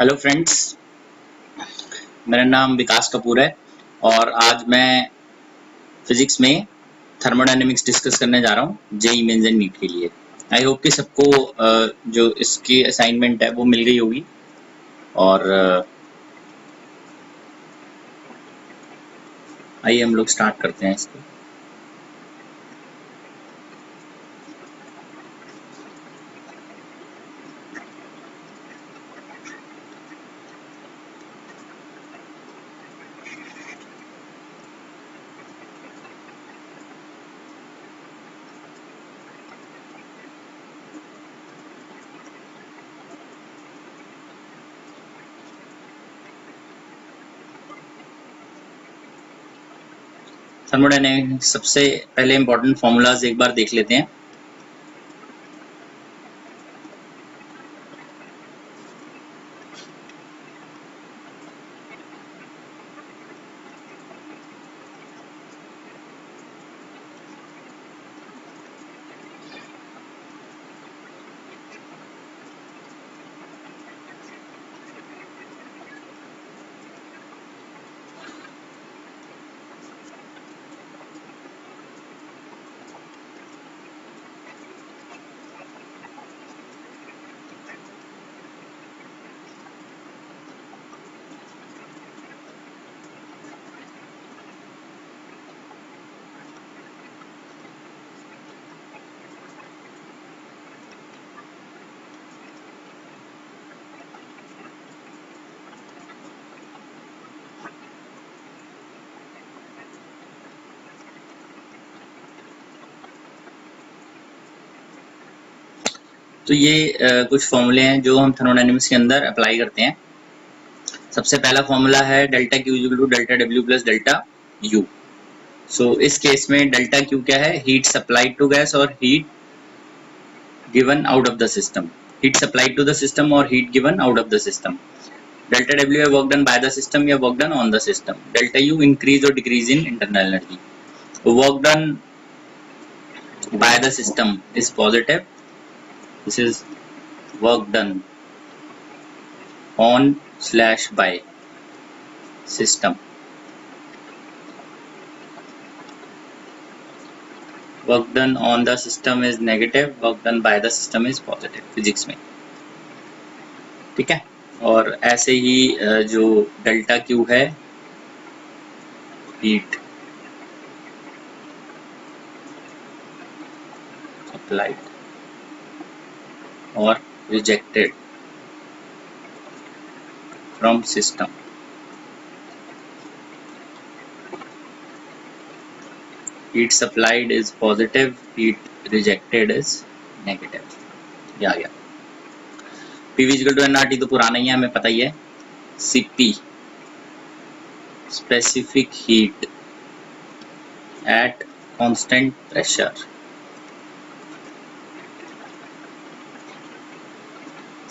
Hello friends, मेरा नाम विकास कपूर है और आज मैं फिजिक्स में थर्मोडायनेमिक्स डिस्कस करने जा रहा हूँ जेईई मेंस एंड नीट के लिए। आई होप कि सबको जो इसकी असाइनमेंट है वो मिल गई होगी और आइए हम लोग स्टार्ट करते हैं इसको। थर्मोडायनेमिक्स सबसे पहले इंपॉर्टेंट फॉर्मूलाज एक बार देख लेते हैं। तो ये कुछ फॉर्मूले हैं जो हम थर्मोडायनेमिक्स के अंदर अप्लाई करते हैं। सबसे पहला फॉर्मूला है delta Q equal to delta W plus delta U. So इस केस में डेल्टा क्यू क्या है? हीट सप्लाइड टू गैस और heat given out of the system. Heat supplied to the system और heat given out of the system. Delta W है work done by the system या work done on the system. Delta U increase और decrease in internal energy. Work done by the system is positive. This is work done on slash by system. Work done on the system is negative, work done by the system is positive physics में। ठीक है, और ऐसे ही जो delta Q है heat applied or rejected from system. Heat supplied is positive, heat rejected is negative. या गया। PV equal to nRT तो पुराना ही है, हमें पता ही है। CP specific heat at constant pressure.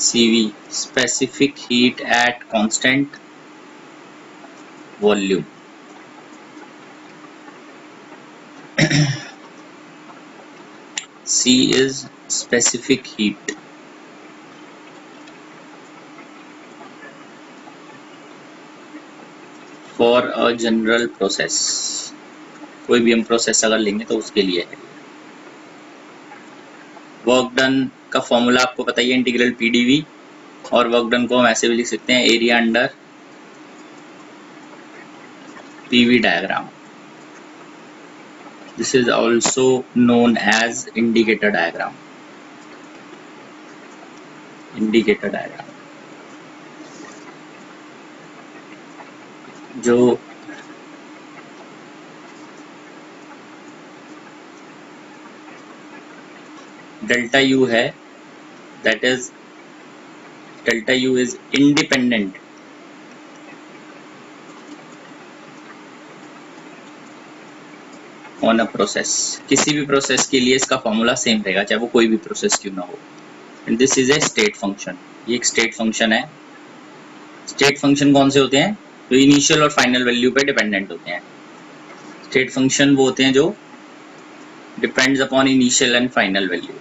CV specific heat at constant volume. C is specific heat for a general process. कोई भी हम प्रोसेस अगर लेंगे तो उसके लिए है। वर्क डन का फॉर्मूला आपको पता ही है, इंटीग्रल पीडीवी, और वर्क डन को हम ऐसे भी लिख सकते हैं area under PV diagram. This is also known as indicator diagram. Indicator diagram जो डेल्टा यू है, that is delta U is independent on a process. किसी भी प्रोसेस के लिए इसका फॉर्मूला सेम रहेगा, चाहे वो कोई भी प्रोसेस क्यों ना हो। And this is a state function. ये एक स्टेट फंक्शन है। स्टेट फंक्शन कौन से होते हैं? जो इनिशियल और फाइनल वैल्यू पे डिपेंडेंट होते हैं। स्टेट फंक्शन वो होते हैं जो depends upon initial and final value.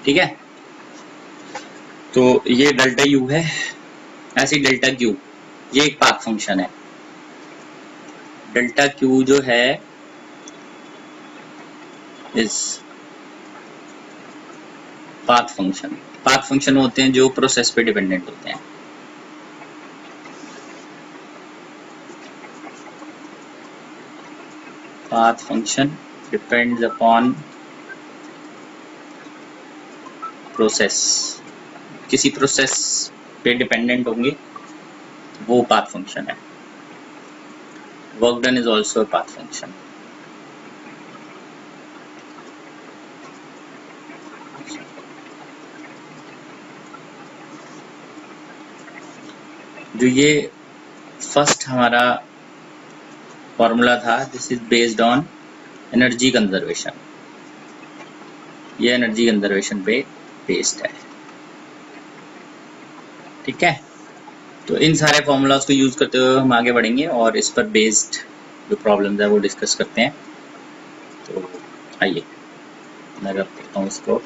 ठीक है, तो ये डेल्टा यू है। ऐसे डेल्टा क्यू, ये एक पाथ फंक्शन है। डेल्टा क्यू जो है इस पाथ फंक्शन, पाथ फंक्शन होते हैं जो प्रोसेस पे डिपेंडेंट होते हैं। Path function depends upon process, किसी प्रोसेस पे डिपेंडेंट होंगे, वो पाथ फंक्शन है। Work done is also a path function. जो ये फर्स्ट हमारा फॉर्मूला था, this is based on energy conservation, ये एनर्जी कंजर्वेशन पे बेस्ड है। ठीक है, तो इन सारे फॉर्मूलाज को यूज करते हुए हम आगे बढ़ेंगे और इस पर बेस्ड जो प्रॉब्लम्स है वो डिस्कस करते हैं। तो आइए मैं रख करता हूँ इसको।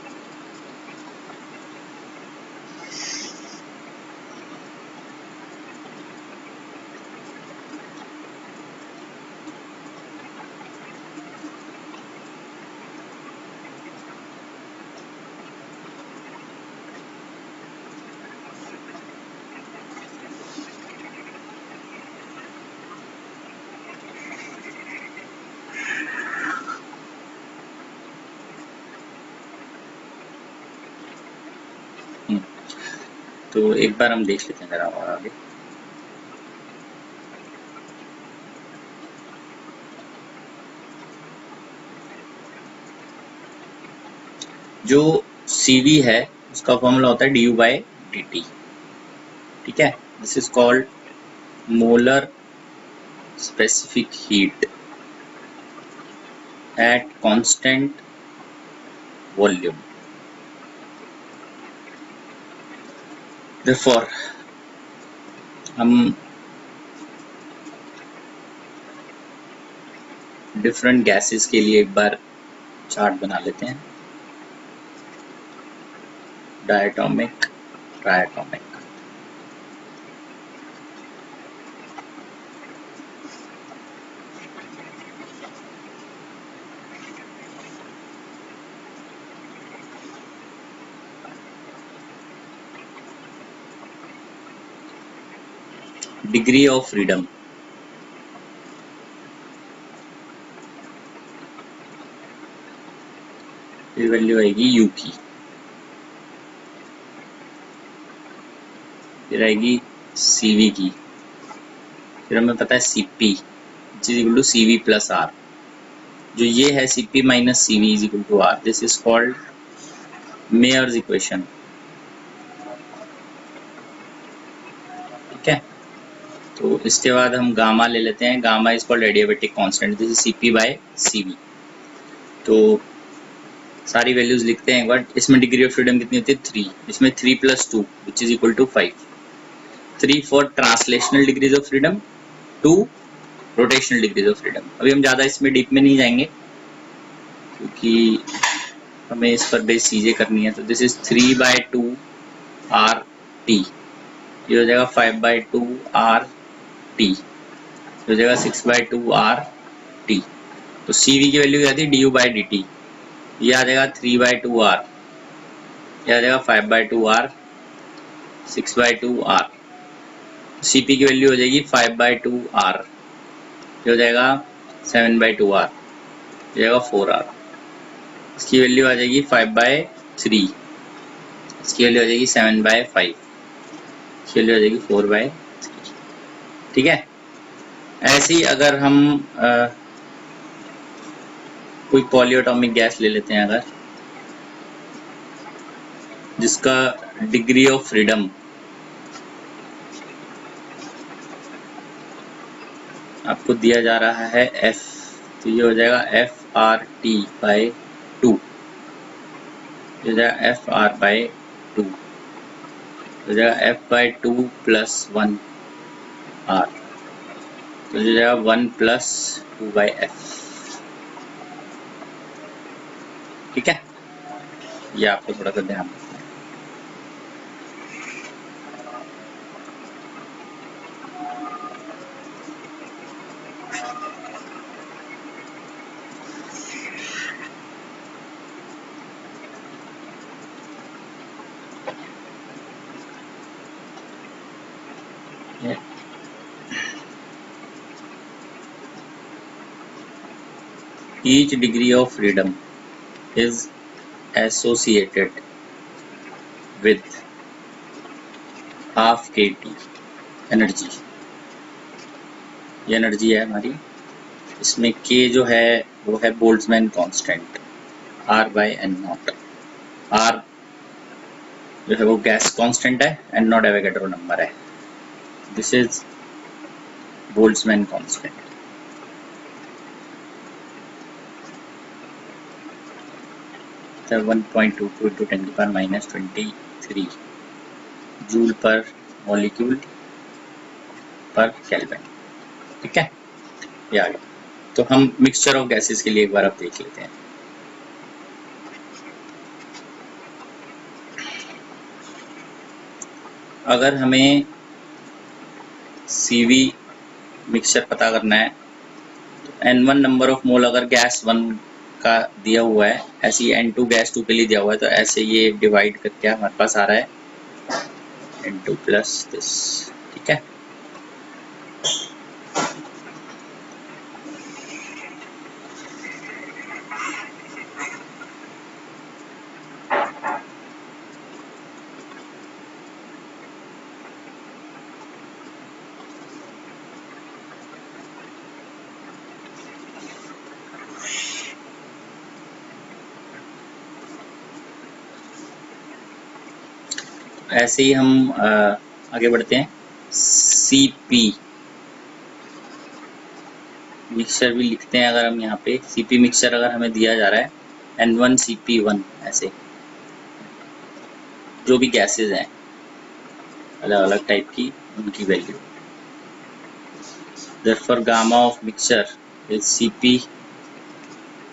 तो एक बार हम देख लेते हैं जरा और आगे। जो CV है उसका फॉर्मूला होता है du/dt। ठीक है, this is called molar specific heat at constant volume. Therefore हम डिफरेंट गैसेस के लिए एक बार चार्ट बना लेते हैं, डायटोमिक, ट्रायटोमिक। डिग्री ऑफ फ्रीडम, ये वैल्यू आएगी U की, फिर आएगी CV की, फिर हमें पता है CP is equal to CV plus R। जो ये है CP minus CV is equal to R, this is called Mayer's equation. ठीक है, तो इसके बाद हम गामा ले लेते हैं। Gamma is called adiabatic constant, this is CP/CV। तो सारी वैल्यूज लिखते हैं एक बार। इसमें डिग्री ऑफ फ्रीडम कितनी होती है 3, इसमें 3 + 2 which is equal to 5। 3 for translational degrees of freedom, 2 rotational degrees of freedom. अभी हम ज़्यादा इसमें डीप में नहीं जाएंगे क्योंकि हमें इस पर बेस चीज़ें करनी है। तो दिस इज 3/2 RT, ये हो जाएगा 5/2 RT, हो जाएगा 6/2 RT। तो CV की वैल्यू क्या थी du/dt, ये आ जाएगा 3/2 R, ये आ जाएगा 5/2 R, 6/2 R। CP की वैल्यू हो जाएगी 5/2 R, ये हो जाएगा 7/2 R, ये हो जाएगा 4 R। इसकी वैल्यू आ जाएगी 5/3, इसकी वैल्यू आ जाएगी 7/5, इसकी वैल्यू आ जाएगी 4/3। ठीक है, ऐसे ही अगर हम कोई पॉलीएटॉमिक गैस ले लेते हैं अगर, जिसका डिग्री ऑफ फ्रीडम आपको दिया जा रहा है F, तो ये हो जाएगा FRT/2, ये हो जाएगा FR/2, हो जाएगा F/2 + 1 R, तो हो जाएगा 1 + 2/F। ठीक है, ये आपको थोड़ा सा ध्यान रखना है। Each degree of freedom is associated with half kT energy. ये एनर्जी है हमारी, इसमें k जो है वो है बोल्ट्जमैन कांस्टेंट R/n0। R जो है वो गैस कांस्टेंट है, n0 एवोगैड्रो नंबर है। This is Boltzmann constant. तो 1.22 into 10⁻⁻23 जूल पर मॉलिक्यूल पर केल्विन। ठीक है, ये आ गया। तो हम मिक्सचर ऑफ गैसेस के लिए एक बार अब देख लेते हैं। अगर हमें CV मिक्सचर पता करना है तो N1 नंबर ऑफ मोल अगर गैस 1 का दिया हुआ है, ऐसे ही N2 गैस 2 के लिए दिया हुआ है, तो ऐसे ये डिवाइड करके हमारे पास आ रहा है N2 प्लस दिस। ठीक है, ऐसे ही हम आगे बढ़ते हैं। CP मिक्सचर भी लिखते हैं अगर हम यहाँ पे। CP मिक्सचर अगर हमें दिया जा रहा है N1 CP1, ऐसे जो भी गैसेस हैं अलग अलग टाइप की, उनकी value. Therefore gamma of mixture is CP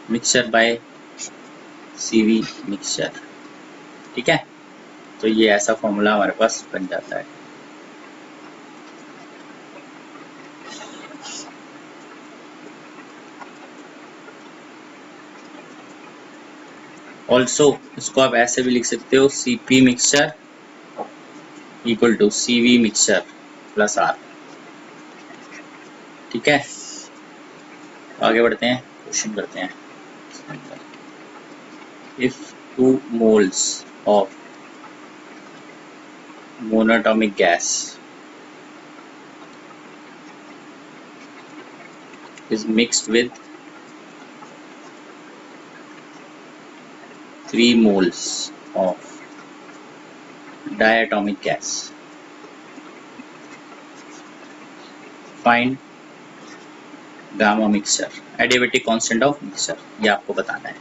mixture by CV mixture। ठीक है, तो ये ऐसा फॉर्मूला हमारे पास बन जाता है। ऑल्सो इसको आप ऐसे भी लिख सकते हो, CP mixture equal to CV mixture plus R। ठीक है, आगे बढ़ते हैं, क्वेश्चन करते हैं। If 2 moles of monatomic gas is mixed with 3 moles of diatomic gas, find gamma mixture, adiabatic constant of mixture। ये आपको बताना है।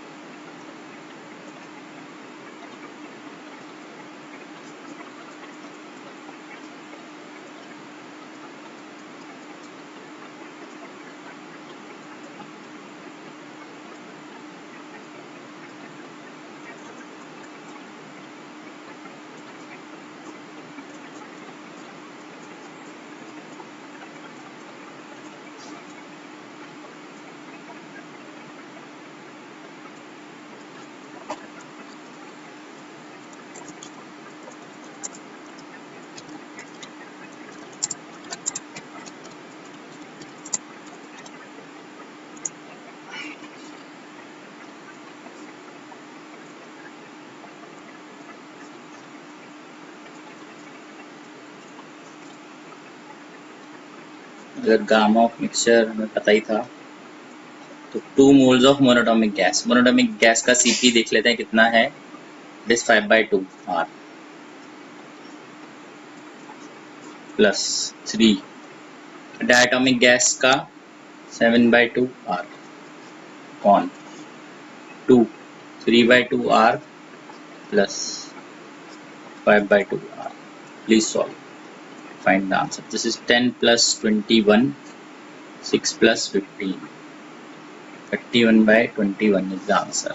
अगर गामा ऑफ मिक्सचर हमें पता ही था, तो 2 moles of monatomic gas, monatomic gas का CP देख लेते हैं कितना है। It is 5/2 R plus 3। Diatomic gas का 7/2 R कौन 2 3/2 R plus 5/2 R। Please solve, find the answer। This is 10 plus 21, 6 plus 15, 31/21 is the answer।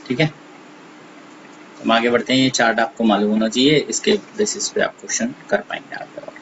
ठीक है, हम आगे बढ़ते हैं। ये चार्ट आपको मालूम होना चाहिए, इसके बेसिस पे आप क्वेश्चन कर पाएंगे आगे। और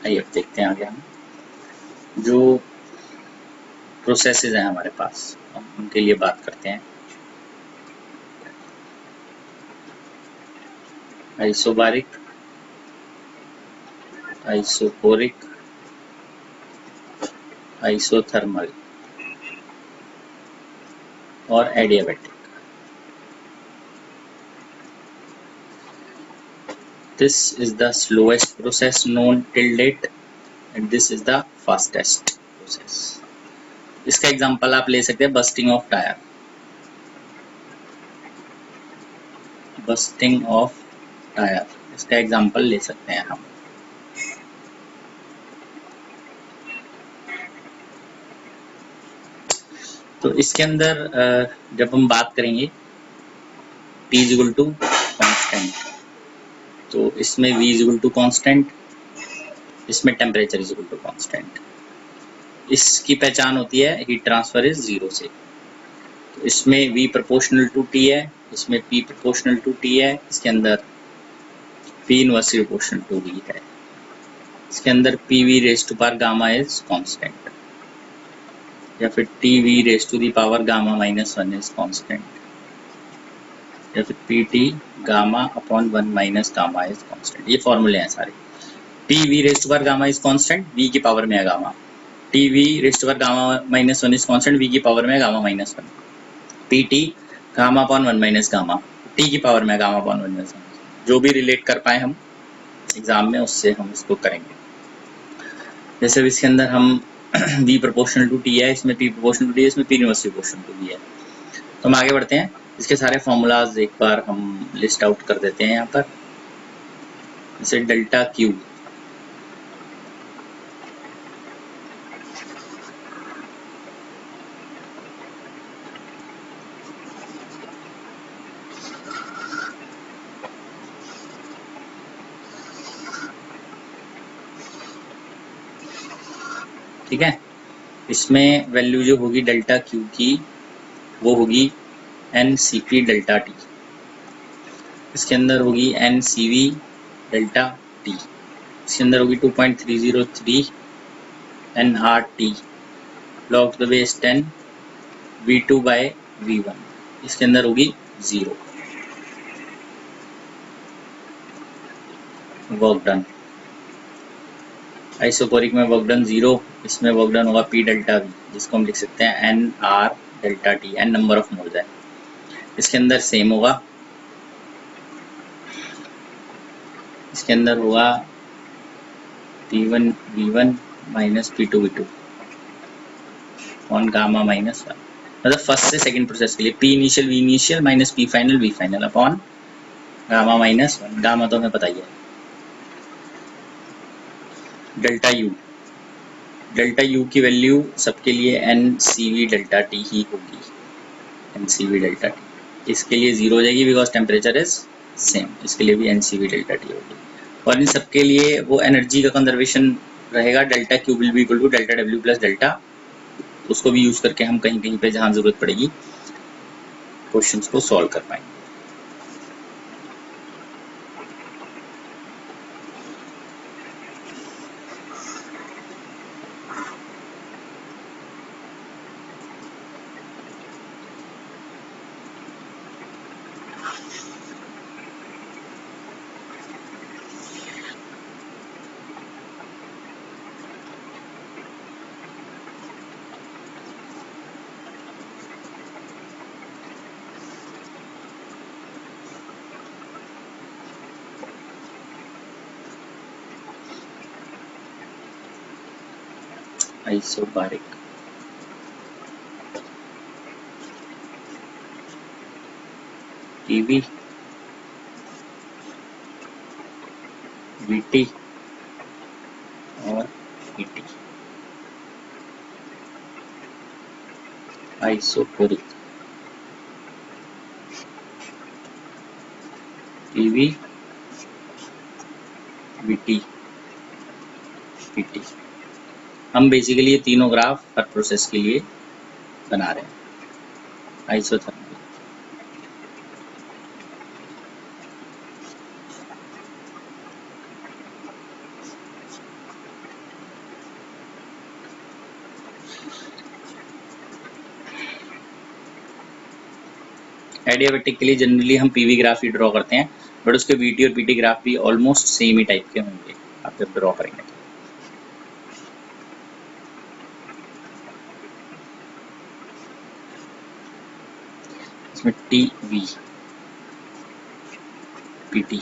आइए अब देखते हैं आगे हम जो प्रोसेसेस हैं हमारे पास, हम उनके लिए बात करते हैं। आइसोबारिक, आइसोकोरिक, आइसोथर्मल और adiabatic. This is the slowest process known till date and this is the fastest process. इसका एग्जांपल आप ले सकते हैं bursting of tyre, bursting of tyre, इसका एग्जांपल ले सकते हैं हम। तो इसके अंदर जब हम बात करेंगे T is equal to constant, तो इसमें V is equal to constant, इसमें temperature is equal to constant. इसकी पहचान होती है हीट ट्रांसफर इज 0 से। तो इसमें V प्रोपोर्शनल टू T है, इसमें P प्रोपोर्शनल टू T है, इसके अंदर P inversely proportional to V है, इसके अंदर PV raise to power gamma is constant, या फिर TV raise to the power gamma minus 1 is constant, या फिर PT gamma upon 1 minus gamma is constant. ये फॉर्मूले हैं सारे। TV raise to power gamma is constant, V की power में है gamma. TV raise to power gamma minus 1 is constant, V की पावर में है gamma minus 1। PT gamma upon 1 minus gamma, T की पावर में है गामा अपॉन 1 माइनस गामा। जो भी रिलेट कर पाए हम एग्जाम में उससे हम इसको करेंगे। जैसे इसके अंदर हम V प्रोपोर्शनल टू T है, इसमें P प्रोपोर्शनल टू T है, इसमें P inversely proportional to V है। तो हम आगे बढ़ते हैं, इसके सारे फॉर्मूलाज एक बार हम लिस्ट आउट कर देते हैं यहाँ पर। जैसे डेल्टा Q, ठीक है, इसमें वैल्यू जो होगी डेल्टा Q की वो होगी NCP डेल्टा T, इसके अंदर होगी NCV डेल्टा T, इसके अंदर होगी 2.303 nRT log to the base 10 V2 by V1, इसके अंदर होगी 0। वर्क डन, आइसोकोरिक में वर्क डन 0, इसमें वर्क डन होगा P डेल्टा V, जिसको हम लिख सकते हैं NR delta T, N number of moles है। इसके अंदर सेम होगा, इसके अंदर होगा P1 V1 minus P2 V2 on gamma minus 1, मतलब फर्स्ट से सेकंड प्रोसेस के लिए P initial V initial minus P final V final upon gamma minus 1, gamma तो हमें पता ही है। डेल्टा U, डेल्टा U की वैल्यू सबके लिए NCV डेल्टा T ही होगी, NCV डेल्टा T। इसके लिए 0 हो जाएगी बिकॉज टेम्परेचर इज सेम, इसके लिए भी NCV डेल्टा T होगी। और इन सबके लिए वो एनर्जी का कंजर्वेशन रहेगा, delta Q will be equal to delta W plus delta, उसको भी यूज करके हम कहीं कहीं पे जहां जरूरत पड़ेगी क्वेश्चंस को सॉल्व कर पाएंगे। आइसोबारिक, टीवी, वीटी और ET. Isochoric, TV, VT, ET. हम बेसिकली ये तीनों ग्राफ हर प्रोसेस के लिए बना रहे हैं। आइसोथर्मल, एडियाबैटिक के लिए जनरली हम पीवी ग्राफ ही ड्रॉ करते हैं, बट उसके वीटी और पीटी ग्राफ भी ऑलमोस्ट सेम ही टाइप के होंगे आप जब ड्रॉ करेंगे। इसमें TV, PT,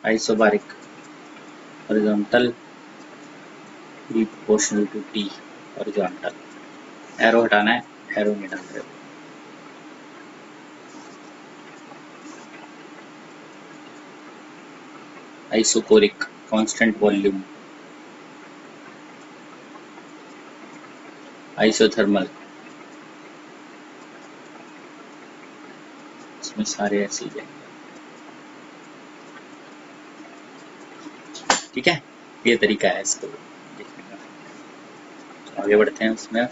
isobaric, horizontal, V proportional to T, horizontal. Arrow हटाना है, एरो नहीं डाल रहे हो। Isochoric, constant volume. आइसोथर्मल, इसमें सारे ऐसे ही हैं। ठीक है, ये तरीका है इसको देखने का। तो आगे बढ़ते हैं उसमें।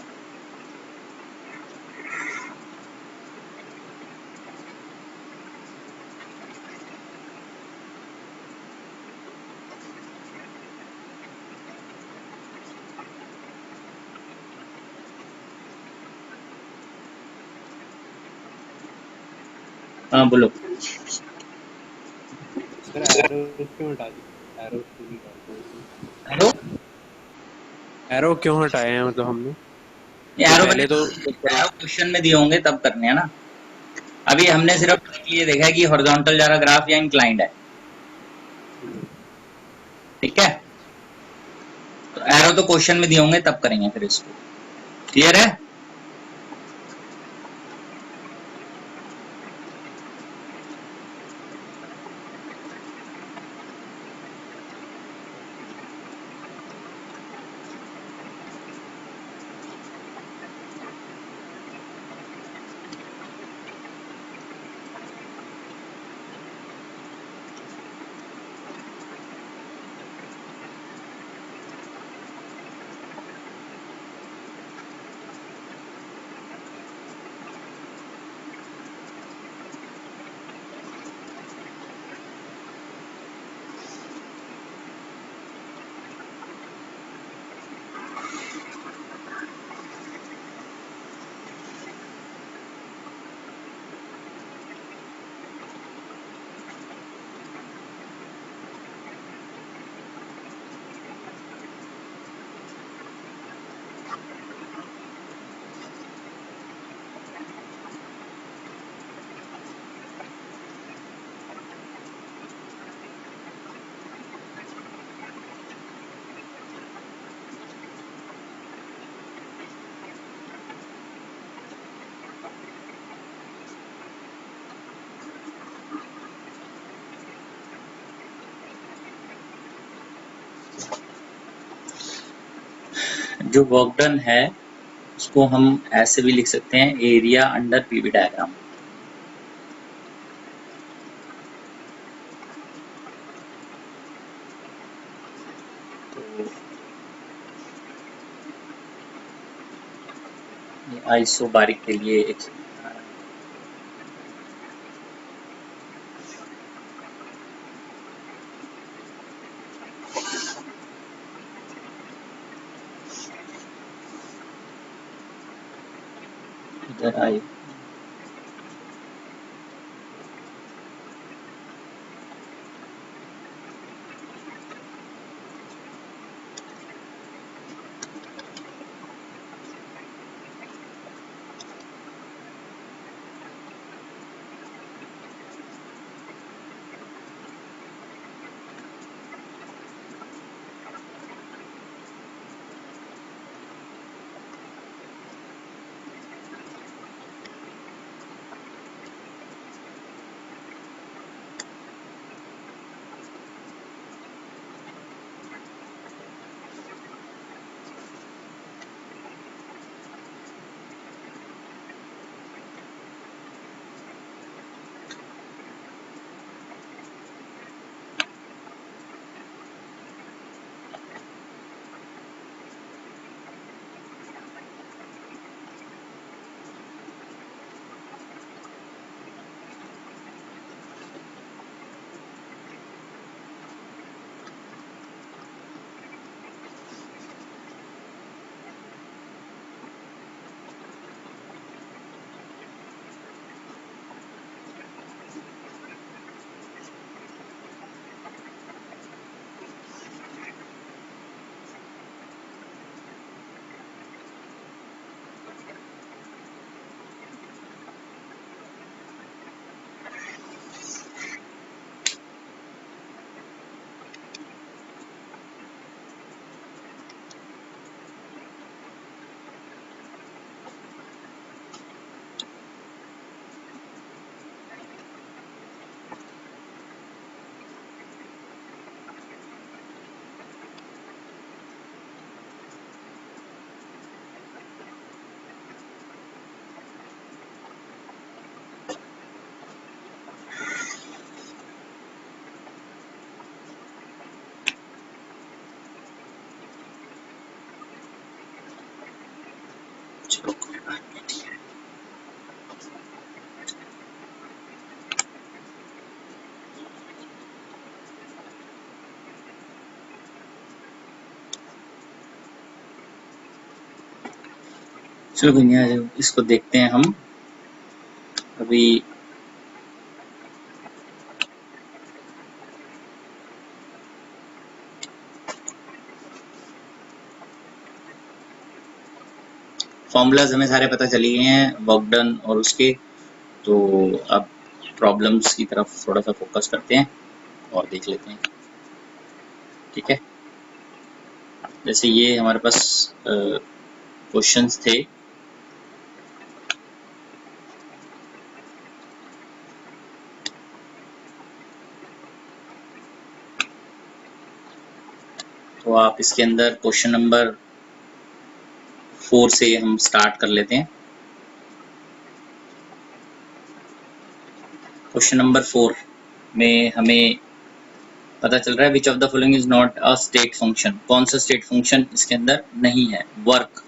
हाँ बोलो। सर एरो क्यों हटा दी? एरो क्यों नहीं डालते उसमें? एरो, एरो क्यों हटाए हैं मतलब हमने? ये तो एरो पहले तो एरो क्वेश्चन में दिए होंगे तब करने हैं ना। अभी हमने सिर्फ ये देखा है कि हॉरिजॉन्टल जा रहा ग्राफ या इंक्लाइंड है। ठीक है, तो एरो तो क्वेश्चन में दिए होंगे तब करेंगे फिर इसको। क्लियर है? जो वर्क डन है उसको हम ऐसे भी लिख सकते हैं, एरिया अंडर पीवी डायग्राम। तो ये आइसोबारिक के लिए एक इधर आई चलो भैया इसको देखते हैं हम अभी। फॉर्मूलाज हमें सारे पता चली गए हैं वर्क डन और उसके। तो अब प्रॉब्लम्स की तरफ थोड़ा सा फोकस करते हैं और देख लेते हैं। ठीक है, जैसे ये हमारे पास क्वेश्चंस थे। तो आप इसके अंदर क्वेश्चन नंबर 4 से हम स्टार्ट कर लेते हैं। क्वेश्चन नंबर 4 में हमें पता चल रहा है which of the following is not a state function. कौन सा स्टेट फंक्शन इसके अंदर नहीं है? वर्क,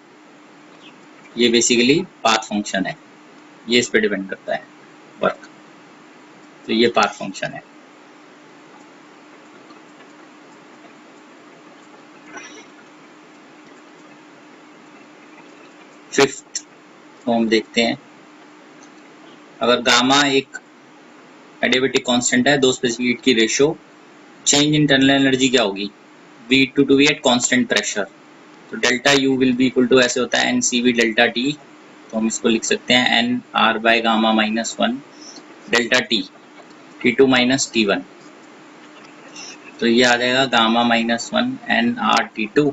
ये बेसिकली पाथ फंक्शन है, ये इस पे डिपेंड करता है वर्क, तो ये पाथ फंक्शन है। फिफ्थ को हम देखते हैं। अगर गामा एक एडियाबेटिक कांस्टेंट है, दो स्पेसिफिक हीट की ratio, change in internal energy क्या होगी? V2 to V at constant pressure. तो delta U will be equal to, ऐसे होता है NCV डेल्टा T, तो हम इसको लिख सकते हैं NR by gamma minus 1 delta T, T2 minus T1। तो ये आ जाएगा gamma minus 1 NRT2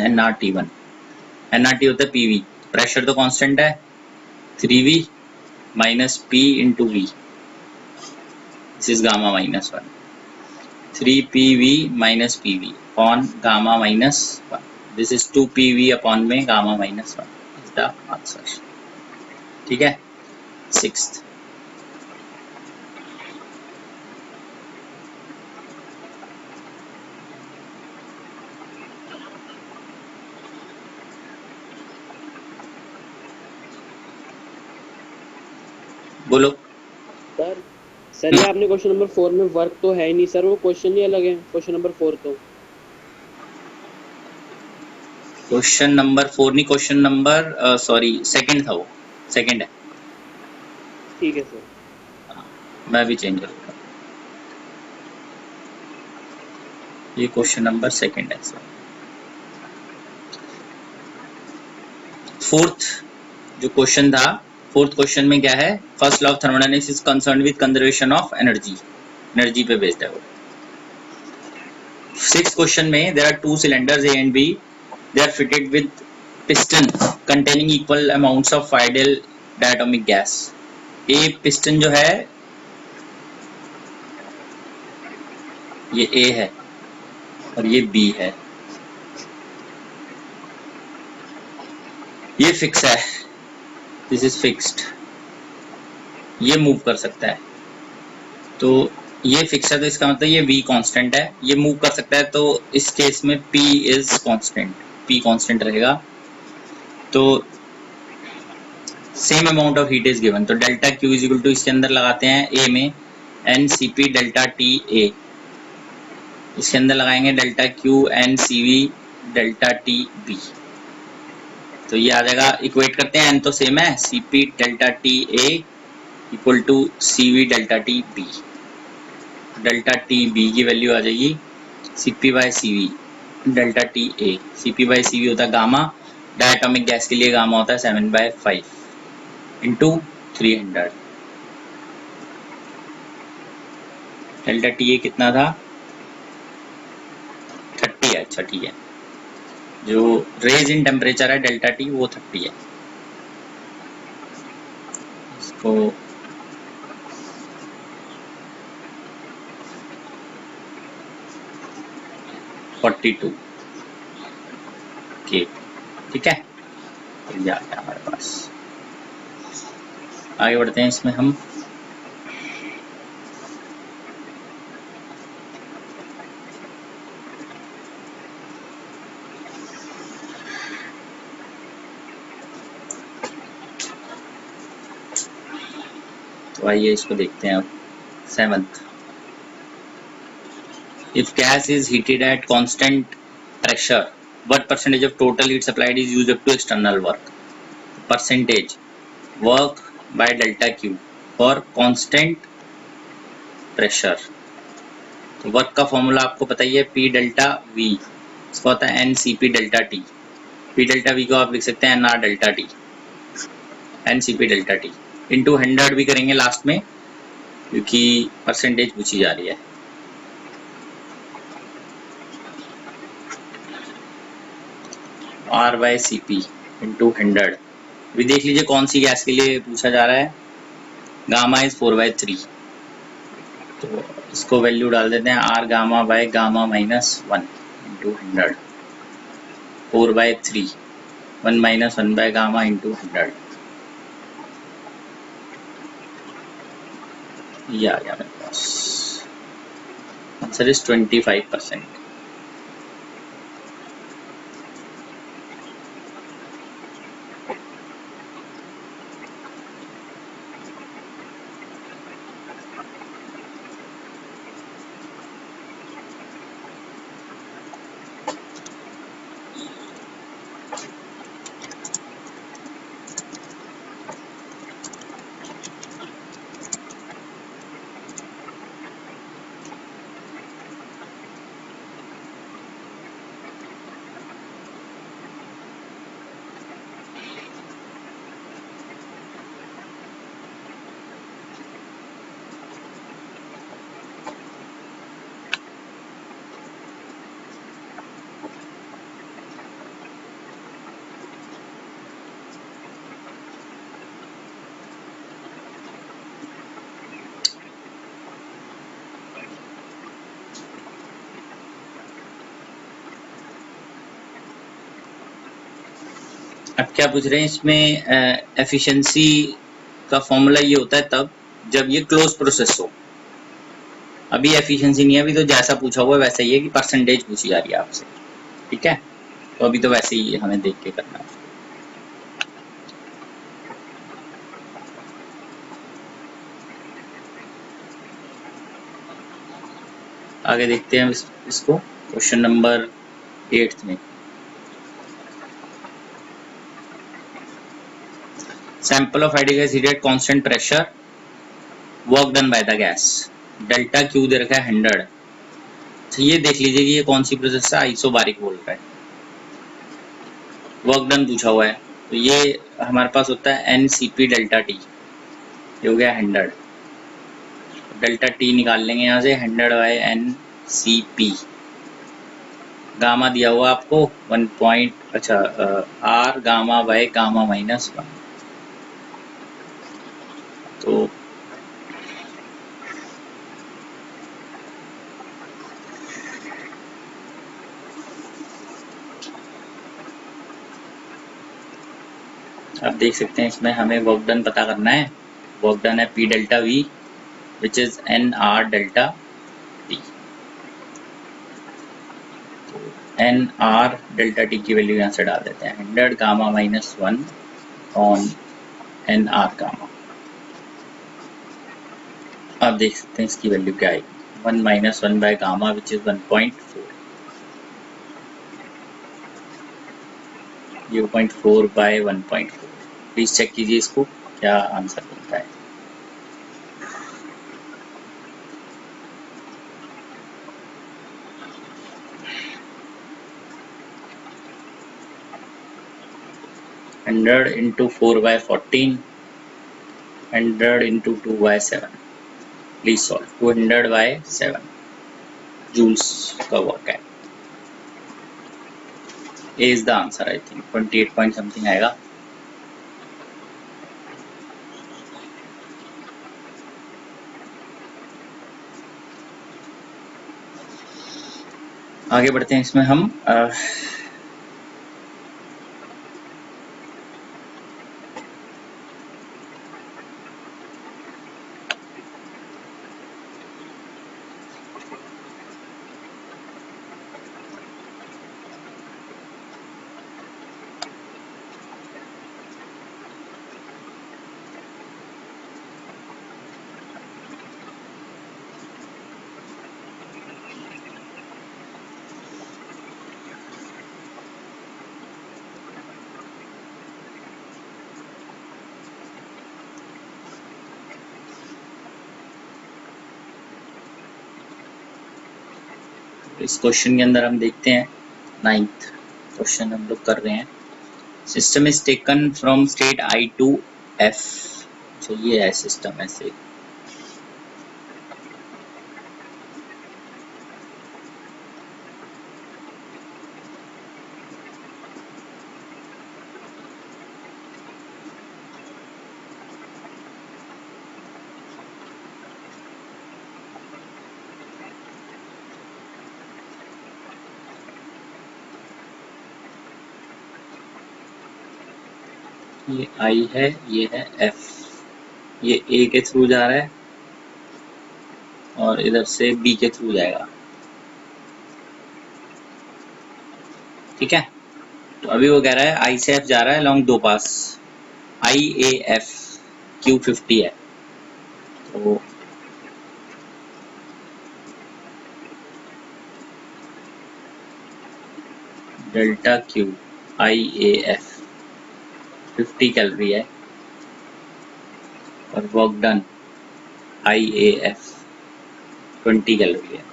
NRT1। NRT होता है PV, प्रेशर तो कांस्टेंट है 3V minus P into V, this is gamma minus 1, 3PV minus PV upon gamma minus 1, this is 2PV upon में gamma minus 1 is the answer. ठीक है, sixth. बोलो। Sir ये आपने क्वेश्चन नंबर 4 में work तो है ही नहीं सर, वो क्वेश्चन ही अलग है क्वेश्चन नंबर 4 तो। क्वेश्चन नंबर 4 नहीं, क्वेश्चन नंबर सॉरी सेकंड था, वो सेकंड है। ठीक है सर, मैं भी चेंज करूँगा, ये क्वेश्चन नंबर सेकंड है सर। फोर्थ जो क्वेश्चन था, फोर्थ क्वेश्चन में क्या है? First law of thermodynamics is concerned with conservation of energy, energy पे बेस्ड है वो। सिक्स्थ क्वेश्चन में there are two cylinders A and B, they are fitted with piston containing equal amounts of ideal diatomic gas. A piston जो है ये ए है और ये बी है, ये फिक्स है, दिस इज फिक्स्ड, ये मूव कर सकता है, तो ये फिक्स है, तो इसका मतलब ये V कांस्टेंट है, ये मूव कर सकता है, तो इस केस में P is constant, P constant रहेगा। तो same amount of heat is given, तो delta Q is equal to, इसके अंदर लगाते हैं A में NCP डेल्टा T A, इसके अंदर लगाएंगे delta Q NCV delta T B, तो ये आ जाएगा, इक्वेट करते हैं, N तो सेम है, CP delta T A equal to CV delta T B, delta T B की वैल्यू आ जाएगी CP by CV delta T A. CP by CV होता है गामा, डायटोमिक गैस के लिए गामा होता है 7/5 इंटू 300। डेल्टा टी ए कितना था? 30 है। अच्छा ठीक है, जो रेज इन टेम्परेचर है डेल्टा टी वो 30 है, इसको के, ठीक है, तो ये आ गया हमारे पास। आगे बढ़ते हैं इसमें हम। तो आइए इसको देखते हैं अब। Seventh, if gas is heated eight constant pressure what percentage of total heat supplied is used up to external work. Percentage work by delta Q for constant pressure. तो वर्क का फॉर्मूला आपको पता ही है, P डेल्टा V, इसका होता है NCP delta T. P delta V को आप लिख सकते हैं NR delta T, NCP delta T into 100 भी करेंगे लास्ट में, क्योंकि परसेंटेज पूछी जा रही है. R by CP into 100. अभी देख लीजिए कौन सी गैस के लिए पूछा जा रहा है. गामा इज 4/3, तो इसको वैल्यू डाल देते हैं R gamma by gamma minus 1 into 100. 4/3 1 minus 1 by gamma into 100. ये आ गया मेरे पास. Answer is 25%. अब क्या पूछ रहे हैं इसमें, एफिशिएंसी का फॉर्मूला ये होता है तब जब ये क्लोज प्रोसेस हो. अभी एफिशिएंसी नहीं है, अभी तो जैसा पूछा हुआ है वैसा ही है कि परसेंटेज पूछी जा रही है आपसे. ठीक है, तो अभी तो वैसे ही हमें देख के करना है. आगे देखते हैं इसको. क्वेश्चन नंबर 8 में sample of ideal gas heated constant pressure, work done by the gas. Delta Q दे रखा है 100. तो ये देख लीजिए कि ये कौन सी प्रोसेस है. आइसोबारिक बोल रहा है. वर्क डन पूछा हुआ है, तो ये हमारे पास होता है NCP डेल्टा टी. ये हो गया 100. डेल्टा टी निकाल लेंगे यहाँ से. 100 बाय NCP. गामा दिया हुआ आपको 1 पॉइंट, अच्छा R gamma by gamma minus 1. तो आप देख सकते हैं इसमें हमें वर्क डन पता करना है. वर्क डन है P delta V which is NR delta T. NR delta T की वैल्यू यहाँ से डाल देते हैं. 100 gamma minus 1 on NR gamma. आप देख सकते हैं इसकी वैल्यू क्या आएगी. 1 minus 1 by gamma which is 1.4. 0.4 by 1.4. Please check कीजिए इसको क्या आंसर बनता है. Hundred into 4/14, 100 into 2/7. Please solve. 200/7 joules का वर्क है. A is the answer. I think 28 point something आएगा. आगे बढ़ते हैं इसमें हम. इस क्वेश्चन के अंदर हम देखते हैं 9th क्वेश्चन हम लोग कर रहे हैं। System is taken from state I to F। तो ये है सिस्टम ऐसे। ये I है, ये है F, ये A के थ्रू जा रहा है और इधर से B के थ्रू जाएगा। ठीक है, तो अभी वो कह रहा है I से F जा रहा है लॉन्ग दो पास, IAF Q50 है। तो डेल्टा Q IAF 50 कैलोरी है और वर्क डन IAF 20 कैलोरी है।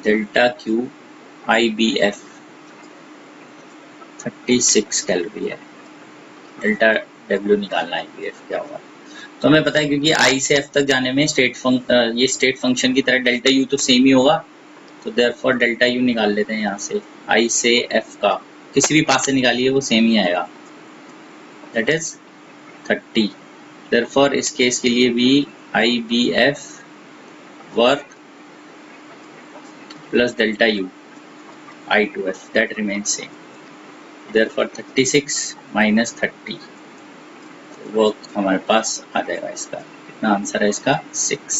डेल्टा Q IBF 36 कैलोरी है। डेल्टा W निकालना है IBF क्या होगा। तो हमें पता है क्योंकि I से F तक जाने में ये स्टेट फंक्शन की तरह डेल्टा U तो सेम ही होगा, तो देयरफॉर डेल्टा U निकाल लेते हैं यहाँ से। I से F का किसी भी पास से निकालिए वो सेम ही आएगा, दैट इज 30। देयरफॉर इस केस के लिए भी IBF work plus delta U I to F that remains same. Therefore 36 minus 30 work हमारे पास आ जाएगा। इसका कितना आंसर है इसका 6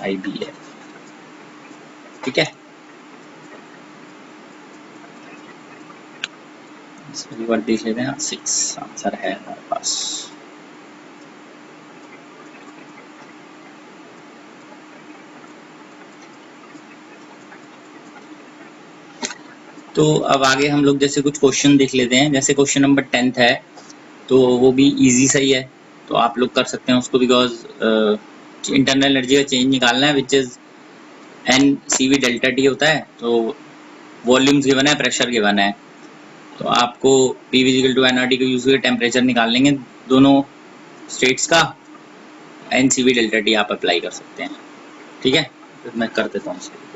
IBF। ठीक है, इसको वर्ड देख लेते हैं। 6 आंसर है हमारे पास। तो अब आगे हम लोग जैसे कुछ क्वेश्चन देख लेते हैं। जैसे क्वेश्चन नंबर 10th है तो वो भी इजी सही है, तो आप लोग कर सकते हैं उसको, बिकॉज इंटरनल एनर्जी का चेंज निकालना है which is NCV delta T होता है। तो वॉल्यूम्स गिवन है, प्रेशर गिवन है, तो आपको P विजिकल टू NRT को यूज करके टेम्परेचर निकाल लेंगे दोनों स्टेट्स का। NCV डेल्टा T आप अप्लाई कर सकते हैं। ठीक है, तो मैं कर देता हूँ इसको।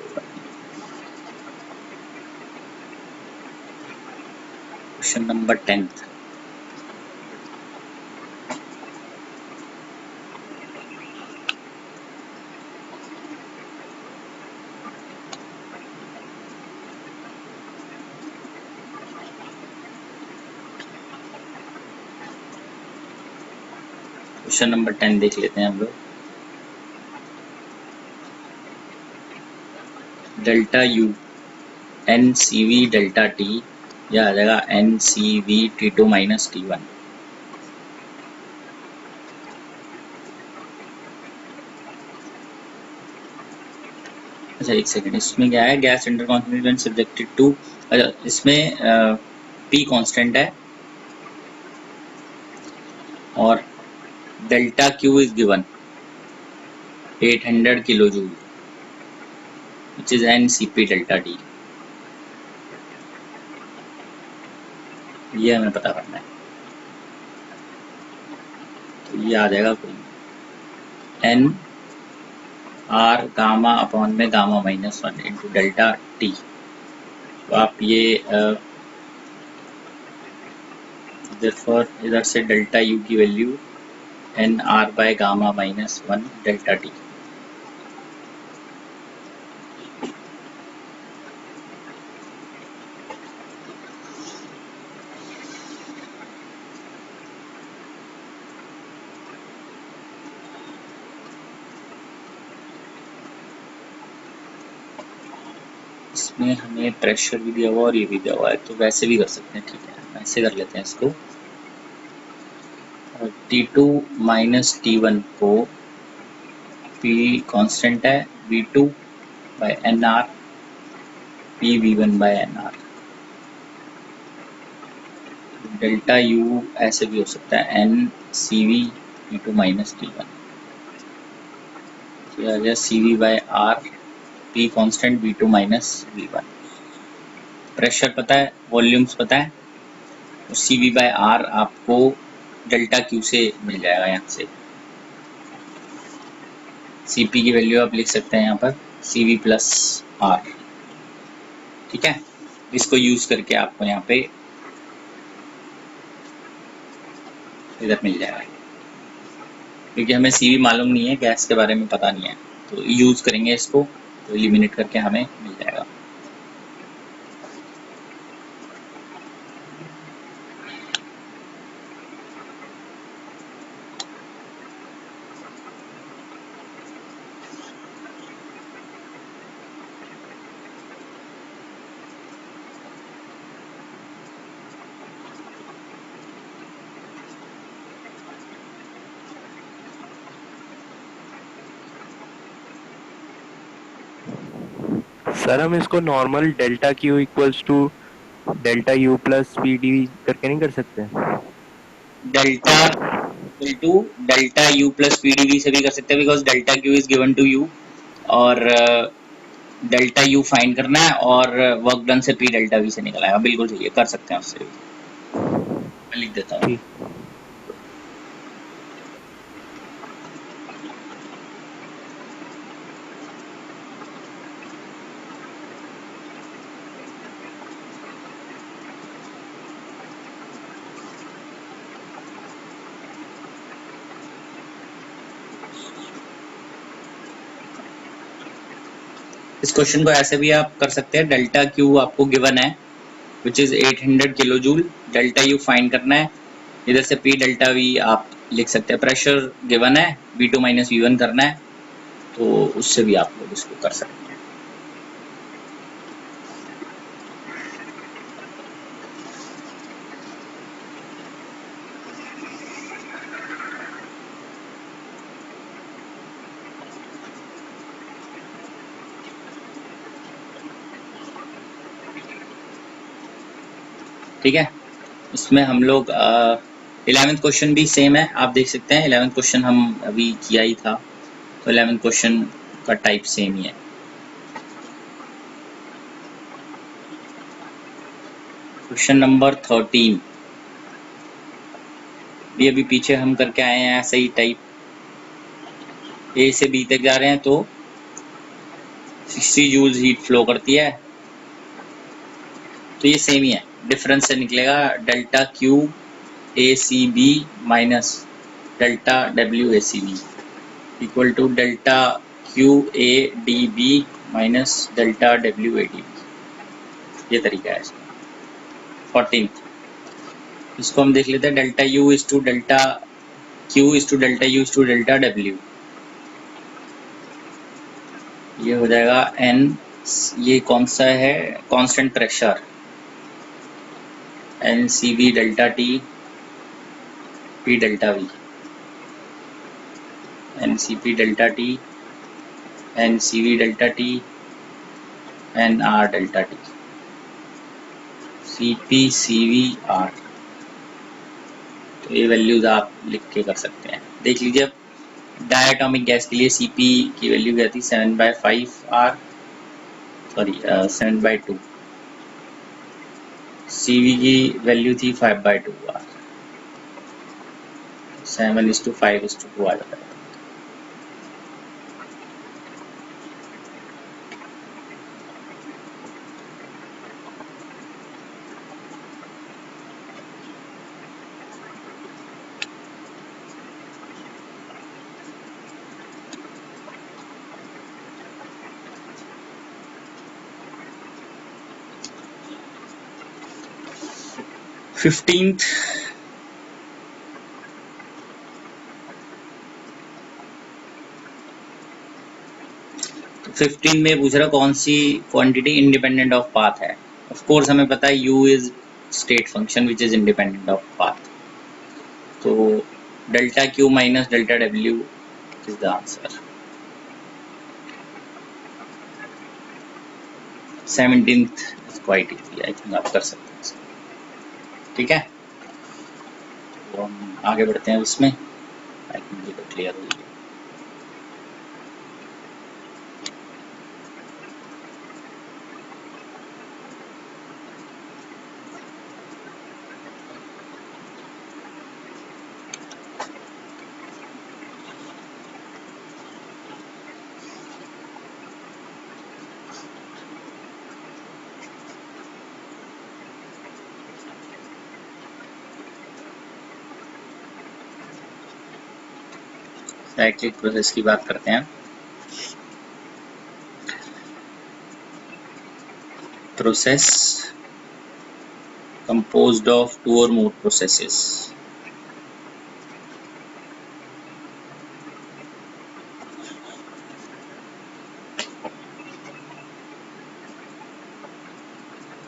Question number 10th। Question number 10 देख लेते हैं हम लोग। Delta U NCV delta T, यह आ जाएगा NCV T2 माइनस T1। अच्छा एक सेकेंड, इसमें क्या है, gas under concentration subjected to, अच्छा इसमें P कांस्टेंट है और delta Q is given 800 kilo joule which is NCP delta T। ये हमें पता करना है, तो ये आ जाएगा कोई N R गामा अपॉन में gamma minus 1 into delta T। तो आप ये देयरफॉर इधर से डेल्टा U की value NR by gamma minus 1 delta T। इसमें हमें प्रेशर भी दिया हुआ और ये भी दिया हुआ है, तो वैसे भी कर सकते हैं। ठीक है, ऐसे कर लेते हैं इसको। T2 माइनस T1 को P कांस्टेंट है V2 by NR P V one by N R. Delta U ऐसे भी हो सकता है N C V V two minus T one, तो आ गया C V by R, P constant V two minus V one. Pressure पता है, वॉल्यूम्स पता है, और सी वी बाय आर आपको डेल्टा क्यू से मिल जाएगा। यहाँ से सी पी की वैल्यू आप लिख सकते हैं यहाँ पर सी वी प्लस आर, ठीक है। इसको यूज करके आपको यहाँ पे इधर मिल जाएगा, क्योंकि हमें सी वी मालूम नहीं है, गैस के बारे में पता नहीं है, तो यूज करेंगे इसको, तो एलिमिनेट करके हमें मिल जाएगा। सर हम इसको normal delta Q equals to delta U plus P D करके नहीं कर सकते? Delta equal to delta U plus P D V से भी कर सकते हैं, because delta Q is given to you, और डेल्टा यू फाइंड करना है, और वर्क डन से पी डेल्टा वी से निकल आएगा। बिल्कुल सही है, कर सकते हैं उससे भी। मैं लिख देता हूँ। ठीक। इस क्वेश्चन को ऐसे भी आप कर सकते हैं, डेल्टा क्यू आपको गिवन है which is 800 kilo joule, delta U find करना है, इधर से पी डेल्टा वी आप लिख सकते हैं। प्रेशर गिवन है V two minus V one करना है, तो उससे भी आप लोग इसको कर सकते हैं। ठीक है, इसमें हम लोग 11th क्वेश्चन भी सेम है, आप देख सकते हैं। 11th क्वेश्चन हम अभी किया ही था, तो 11th क्वेश्चन का टाइप सेम ही है। क्वेश्चन नंबर 13 भी अभी पीछे हम करके आए हैं, ऐसे ही टाइप। ए से बी तक जा रहे हैं, तो 60 जूल्स हीट फ्लो करती है, तो ये सेम ही है। डिफरेंस से निकलेगा delta Q A C B minus delta W A C B equal to delta Q A D B minus delta W A D B. ये तरीका है इसका। 14th इसको हम देख लेते हैं, delta U is to delta Q is to delta U is to delta W. ये हो जाएगा एन, ये कौन सा है, constant pressure, N C V delta T P delta V, N C P delta T N C V delta T N R delta T, C P C V R. तो ये values आप लिख के कर सकते हैं। देख लीजिए, डायटोमिक गैस के लिए सी पी की वैल्यू क्या थी, 7/5 आर, सॉरी 7/2। सी वी की वैल्यू थी 5/2 आर, 7:5:2 आ जाता है। फिफ्टींथ में पूछ रहा कौन सी क्वांटिटी इंडिपेंडेंट ऑफ पाथ है। ऑफ कोर्स हमें पता है u is state function which is independent of path, तो delta Q minus delta W is the answer. 17th is quite easy, I think आप कर सकते हैं इसको। ठीक है, तो हम आगे बढ़ते हैं उसमें। आई थिंक ये तो क्लियर हो गया। साइक्लिक प्रोसेस की बात करते हैं। Process composed of 2 or more processes.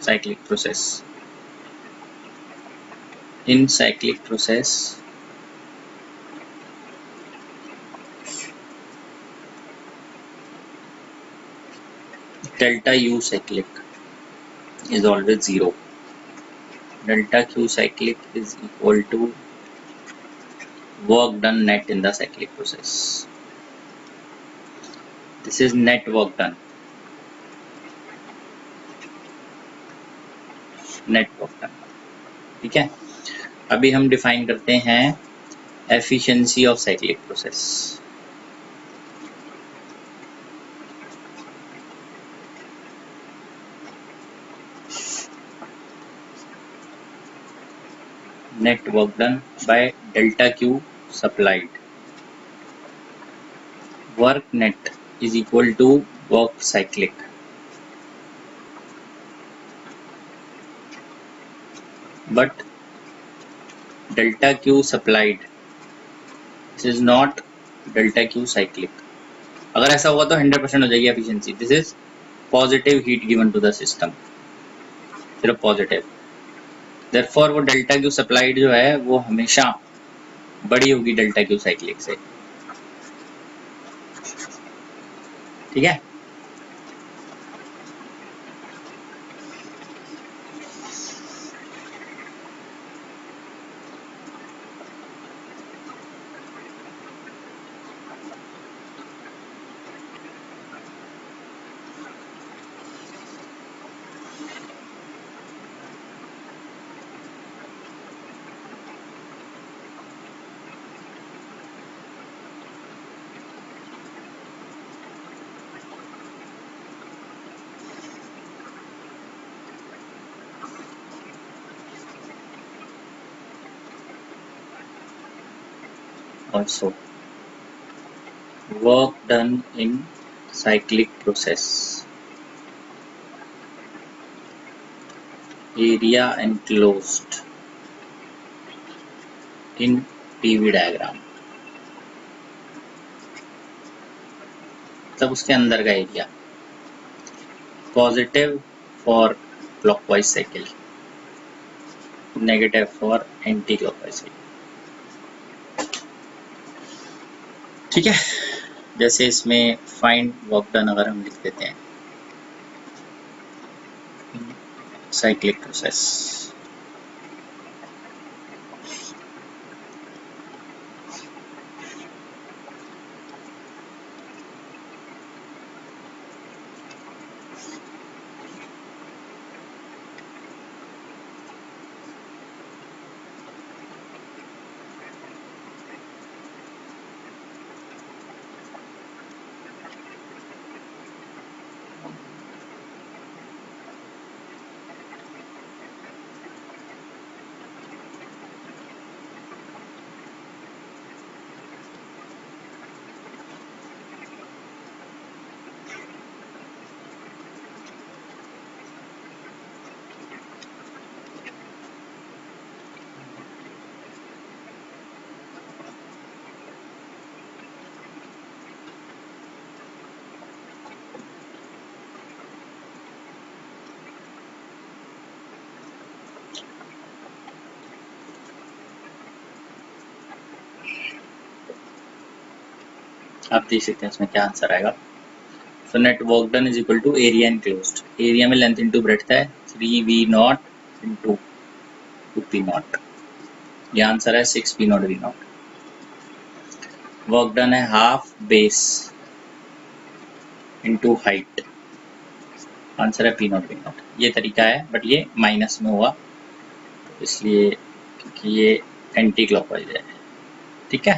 Cyclic process. In cyclic process, delta U cyclic is always 0. Delta Q cyclic is equal to work done net in the cyclic process. This is net work done. Net work done. ठीक है, अभी हम define करते हैं efficiency of cyclic process. Net work done by delta Q supplied. Work net is equal to work cyclic. But delta Q supplied, this is not delta Q cyclic. अगर ऐसा हुआ तो 100% हो जाएगी efficiency. This is positive heat given to the system, सिर्फ positive. Therefore वो delta Q supplied जो है वो हमेशा बड़ी होगी डेल्टा क्यू साइक्लिक से। ठीक है, also work done in cyclic process, area enclosed in PV diagram, तब उसके अंदर का area positive for clockwise cycle, negative for anti clockwise cycle. ठीक है, जैसे इसमें फाइंड वर्क डन अगर हम लिख देते हैं साइक्लिक प्रोसेस, आप देख सकते हैं इसमें क्या आंसर आएगा। So net work done is equal to area enclosed, area में लेंथ इंटू ब्रेड्थ है 3v0 इंटू 2p0, ये आंसर है 6p0 v0। वर्क डन है half base into height, answer है p0 v0। ये तरीका है बट ये माइनस में हुआ इसलिए क्योंकि ये एंटी क्लॉकवाइज है, ठीक है।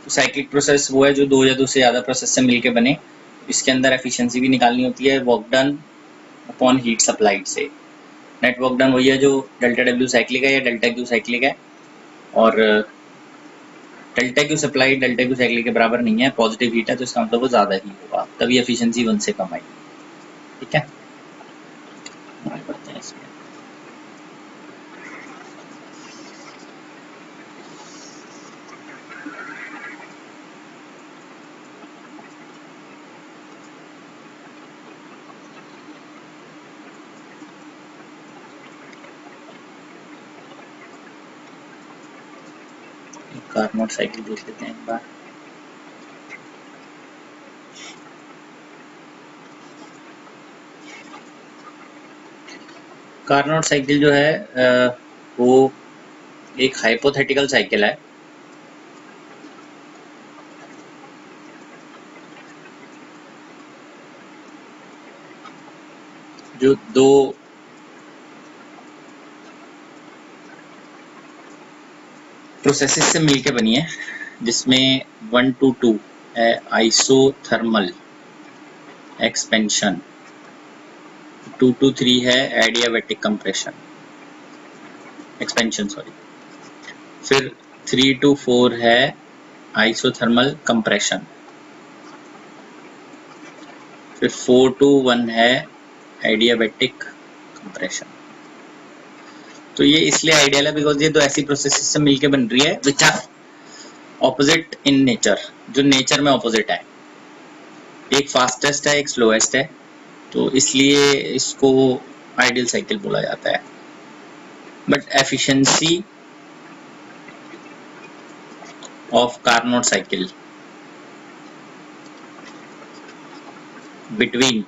तो साइक्लिक प्रोसेस वो है जो दो या दो से ज़्यादा प्रोसेस से मिलके बने, इसके अंदर एफिशिएंसी भी निकालनी होती है work done upon heat supplied से। नेट वर्क डन वही है जो डेल्टा डब्ल्यू साइक्लिक है या डेल्टा क्यू साइक्लिक है, और delta Q supply delta Q cyclic के बराबर नहीं है, पॉजिटिव हीट है तो इसका मतलब वो ज़्यादा ही होगा, तभी एफिशिएंसी 1 से कम आएगी, ठीक है। आगे बढ़ते हैं इसमें। कार्नोट साइकिल देख लेते हैं एक बार। कार्नोट साइकिल जो है वो एक हाइपोथेटिकल साइकिल है जो दो प्रोसेसेस से मिलके बनी है, जिसमें 1 to 2 है आइसोथर्मल एक्सपेंशन, 2 to 3 है एडियाबैटिक कंप्रेशन एक्सपेंशन सॉरी, फिर 3 to 4 है आइसोथर्मल कंप्रेशन, फिर 4 to 1 है एडियाबैटिक कंप्रेशन। तो ये इसलिए आइडियल है बिकॉज ये दो ऐसी प्रोसेसेस से मिलके बन रही है which are opposite in nature, जो नेचर में ऑपोजिट है, एक फास्टेस्ट है एक स्लोएस्ट है, तो इसलिए इसको आइडियल साइकिल बोला जाता है। But efficiency of Carnot cycle between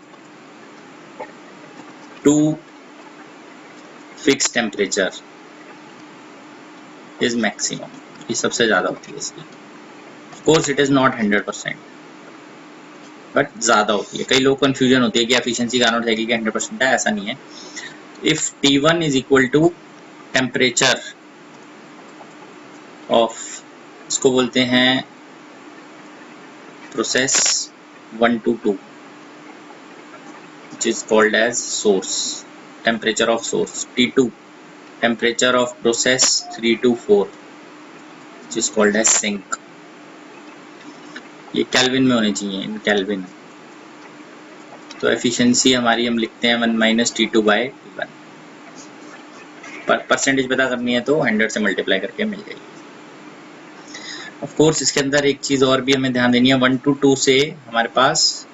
two fix temperature is maximum, ये सबसे ज़्यादा होती है इसकी। Of course it is not 100%, but ज़्यादा होती है। कई लोग कन्फ्यूजन होती है कि एफिशिएंसी कार्नोट साइकिल की 100% है, ऐसा नहीं है। If T1 is equal to temperature of, इसको बोलते हैं process 1 to 2 which is called as source, temperature of source। T2 temperature of process 3 to 4 which is called as sink। ये केल्विन में होने चाहिए, इन केल्विन। तो एफिशिएंसी हमारी हम लिखते हैं 1 - T2 by T1। पर परसेंटेज पता करनी है तो 100 से मल्टीप्लाई करके मिल जाएगी। ऑफ कोर्स इसके अंदर एक चीज़ और भी हमें ध्यान देनी है, 1 to 2 से हमारे पास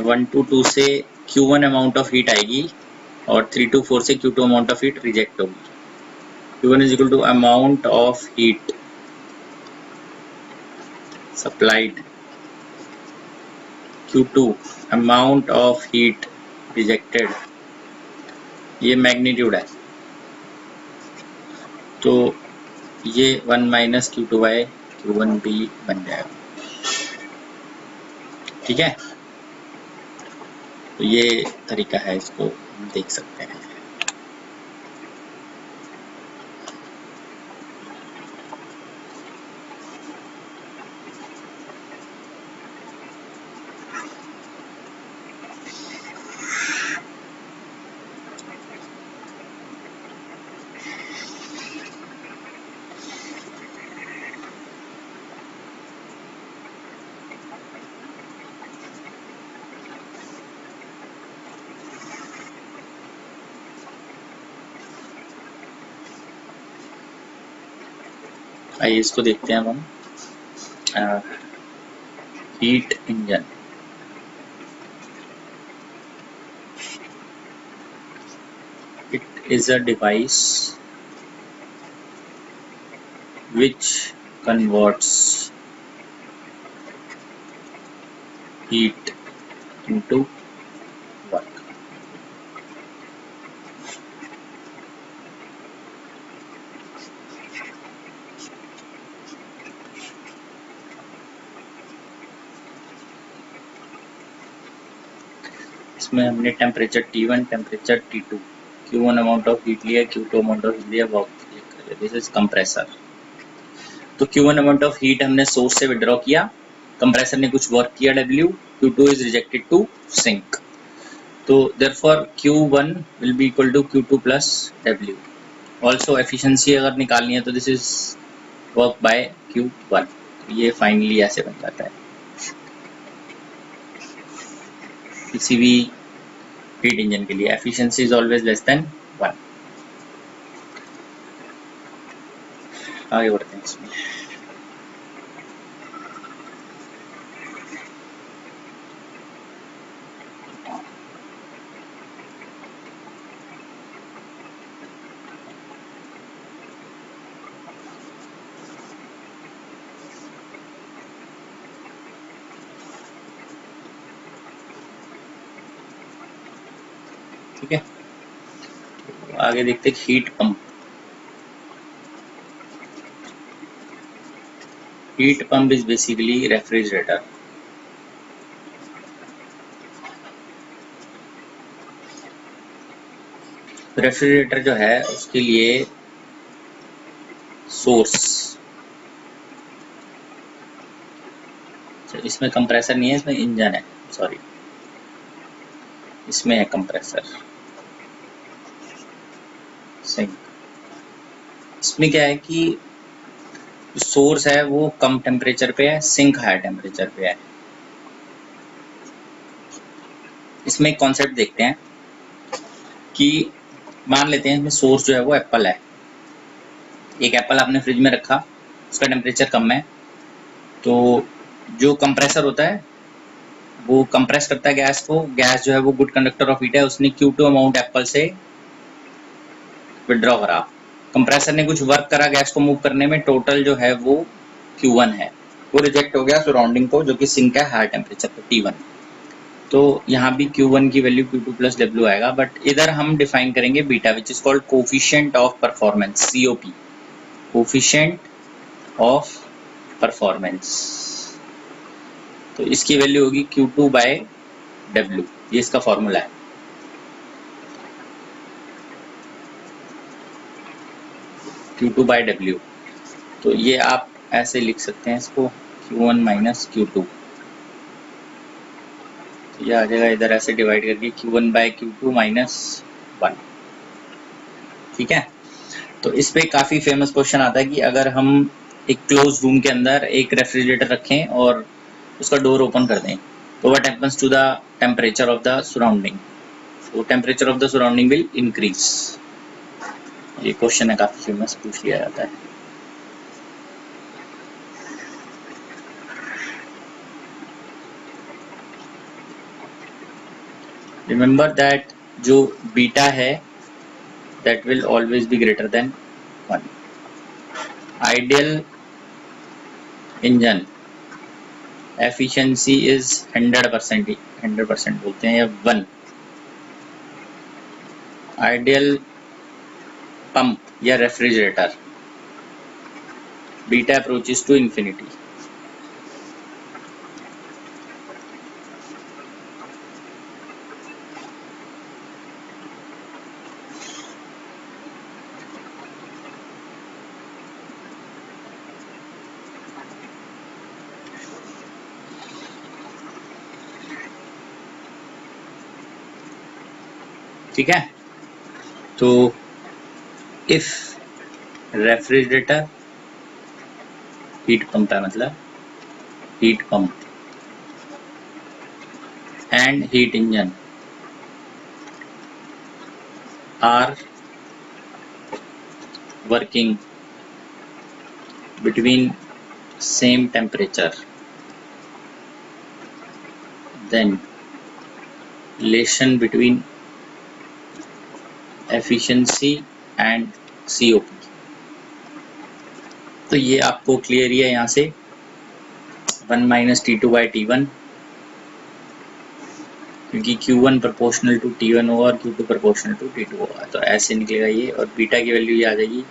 1 to 2 से Q1 अमाउंट ऑफ हीट आएगी और 3 to 4 से Q2 amount of heat reject होगी। Q1 is equal to amount of heat supplied, Q2 amount of heat rejected, ये मैग्नीट्यूड है, तो ये 1 - Q2 by Q1 भी बन जाएगा, ठीक है। तो ये तरीका है, इसको हम देख सकते हैं। आइए इसको देखते हैं अब हम। Heat engine, it is a device which converts heat into work. इसमें हमने temperature T1, temperature T2, Q1 amount of heat लिया, Q2 अमाउंट ऑफ हीट लिया, वर्क लिया। This is compressor. तो Q1 अमाउंट ऑफ हीट हमने source से withdraw किया, compressor ने कुछ वर्क किया W, Q2 is rejected to sink. तो therefore Q1 will be equal to Q2 plus W. Also efficiency अगर निकालनी है तो this is work by Q1। ये फाइनली ऐसे बन जाता है किसी भी हीट इंजन के लिए, efficiency is always less than 1। आगे बढ़ते हैं इसमें। ठीक है, आगे देखते हैं heat pump. Heat pump is basically refrigerator. Refrigerator जो है उसके लिए सोर्स, इसमें कंप्रेसर नहीं है, इसमें इंजन है, सॉरी, इसमें है कंप्रेसर सिंक। इसमें क्या है कि सोर्स है वो कम टेम्परेचर पे है, सिंक हाई टेम्परेचर पे है। इसमें एक कॉन्सेप्ट देखते हैं कि मान लेते हैं इसमें सोर्स जो है वो एप्पल है। एक एप्पल आपने फ्रिज में रखा, उसका टेम्परेचर कम है, तो जो कंप्रेसर होता है वो कंप्रेस करता है गैस को। गैस जो है वो गुड कंडक्टर ऑफ हीट है, उसने Q2 अमाउंट एप्पल से विड्रॉ करा। कंप्रेसर ने कुछ वर्क करा गैस को मूव करने में, टोटल जो है वो Q1 है, वो रिजेक्ट हो गया सराउंडिंग को, जो कि सिंक है हाई टेम्परेचर पे T1। तो यहाँ भी Q1 की वैल्यू Q2 प्लस W आएगा, बट इधर हम डिफाइन करेंगे beta, which is called coefficient of performance, COP, coefficient of performance. तो इसकी वैल्यू होगी Q2 बाय W, ये इसका फॉर्मूला है। Q2 बाय W, तो ये आप ऐसे लिख सकते हैं इसको, Q1 माइनस Q2, तो ये आ जाएगा इधर ऐसे डिवाइड करके Q1 बाय Q2 माइनस 1। ठीक है, तो इस पे काफ़ी फेमस क्वेश्चन आता है कि अगर हम एक क्लोज रूम के अंदर एक रेफ्रिजरेटर रखें और उसका डोर ओपन कर दें, तो what happens to the temperature of the surrounding, तो temperature of the surrounding will increase. ये क्वेश्चन है, काफ़ी फेमस, पूछ लिया जाता है। रिमेंबर दैट जो बीटा है that will always be greater than 1. Ideal engine efficiency is 100%, 100% बोलते हैं, या 1। Ideal pump या refrigerator beta approaches to infinity। ठीक है, तो इफ रेफ्रिजरेटर, हीट पंप है मतलब heat pump, and heat engine are working between same temperature, then relation between efficiency and COP। तो ये आपको क्लियर ही है यहाँ से, 1 माइनस T2 बाई T1 क्योंकि Q1 प्रोपोर्शनल टू T1 होगा और Q2 प्रोपोर्शनल टू T2 होगा, तो ऐसे निकलेगा ये। और बीटा की वैल्यू ये आ जाएगी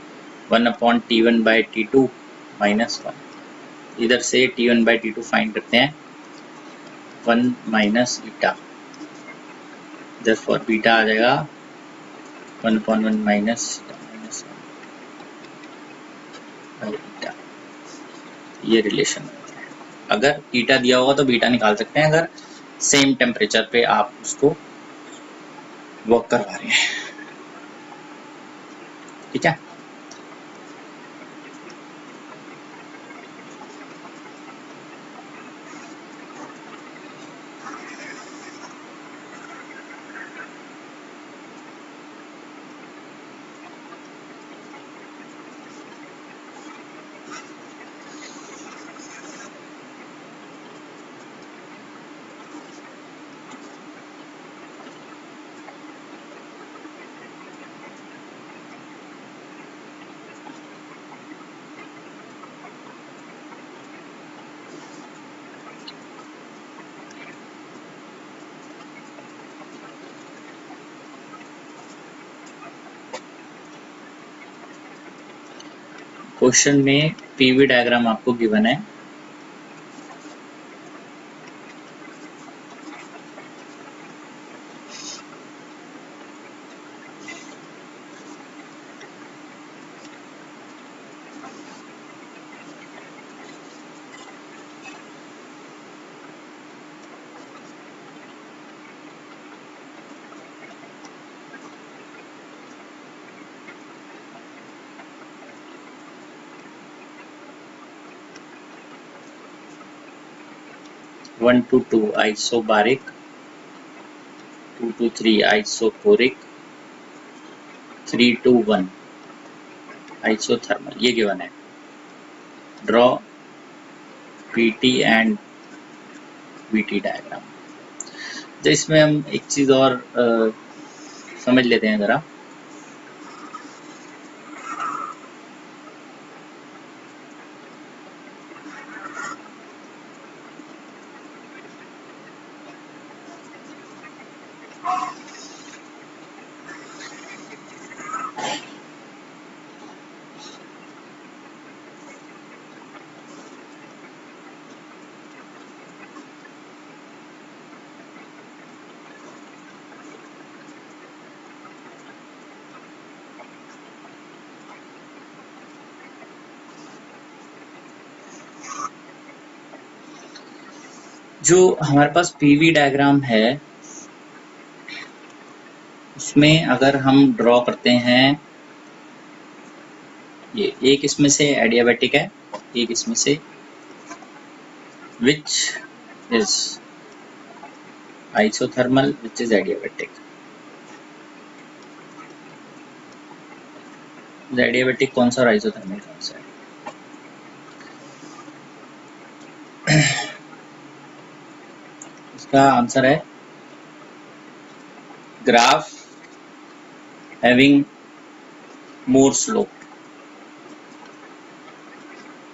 1/T1/T2 -1। इधर से T1 by T2 फाइंड करते हैं, 1 माइनस बीटा, देयरफॉर बीटा आ जाएगा 1/1 माइनस बीटा। ये रिलेशन होता है। अगर बीटा दिया होगा तो बीटा निकाल सकते हैं, अगर सेम टेम्परेचर पे आप उसको वर्क करवा रहे हैं। ठीक है, क्वेश्चन में पीवी डायग्राम आपको गिवन है। One to two isobaric, 2 to 3 isochoric, 3 to 1 isothermal, ये गिवन है। Draw PT and VT diagram. तो इसमें हम एक चीज और समझ लेते हैं जरा। जो हमारे पास पीवी डायग्राम है उसमें अगर हम ड्रॉ करते हैं, ये एक इसमें से एडियाबैटिक है, एक इसमें से which is isothermal, which is adiabatic. Adiabatic कौन सा और आइसोथर्मल कौन सा है? इसका आंसर है ग्राफ हैविंग मोर स्लोप।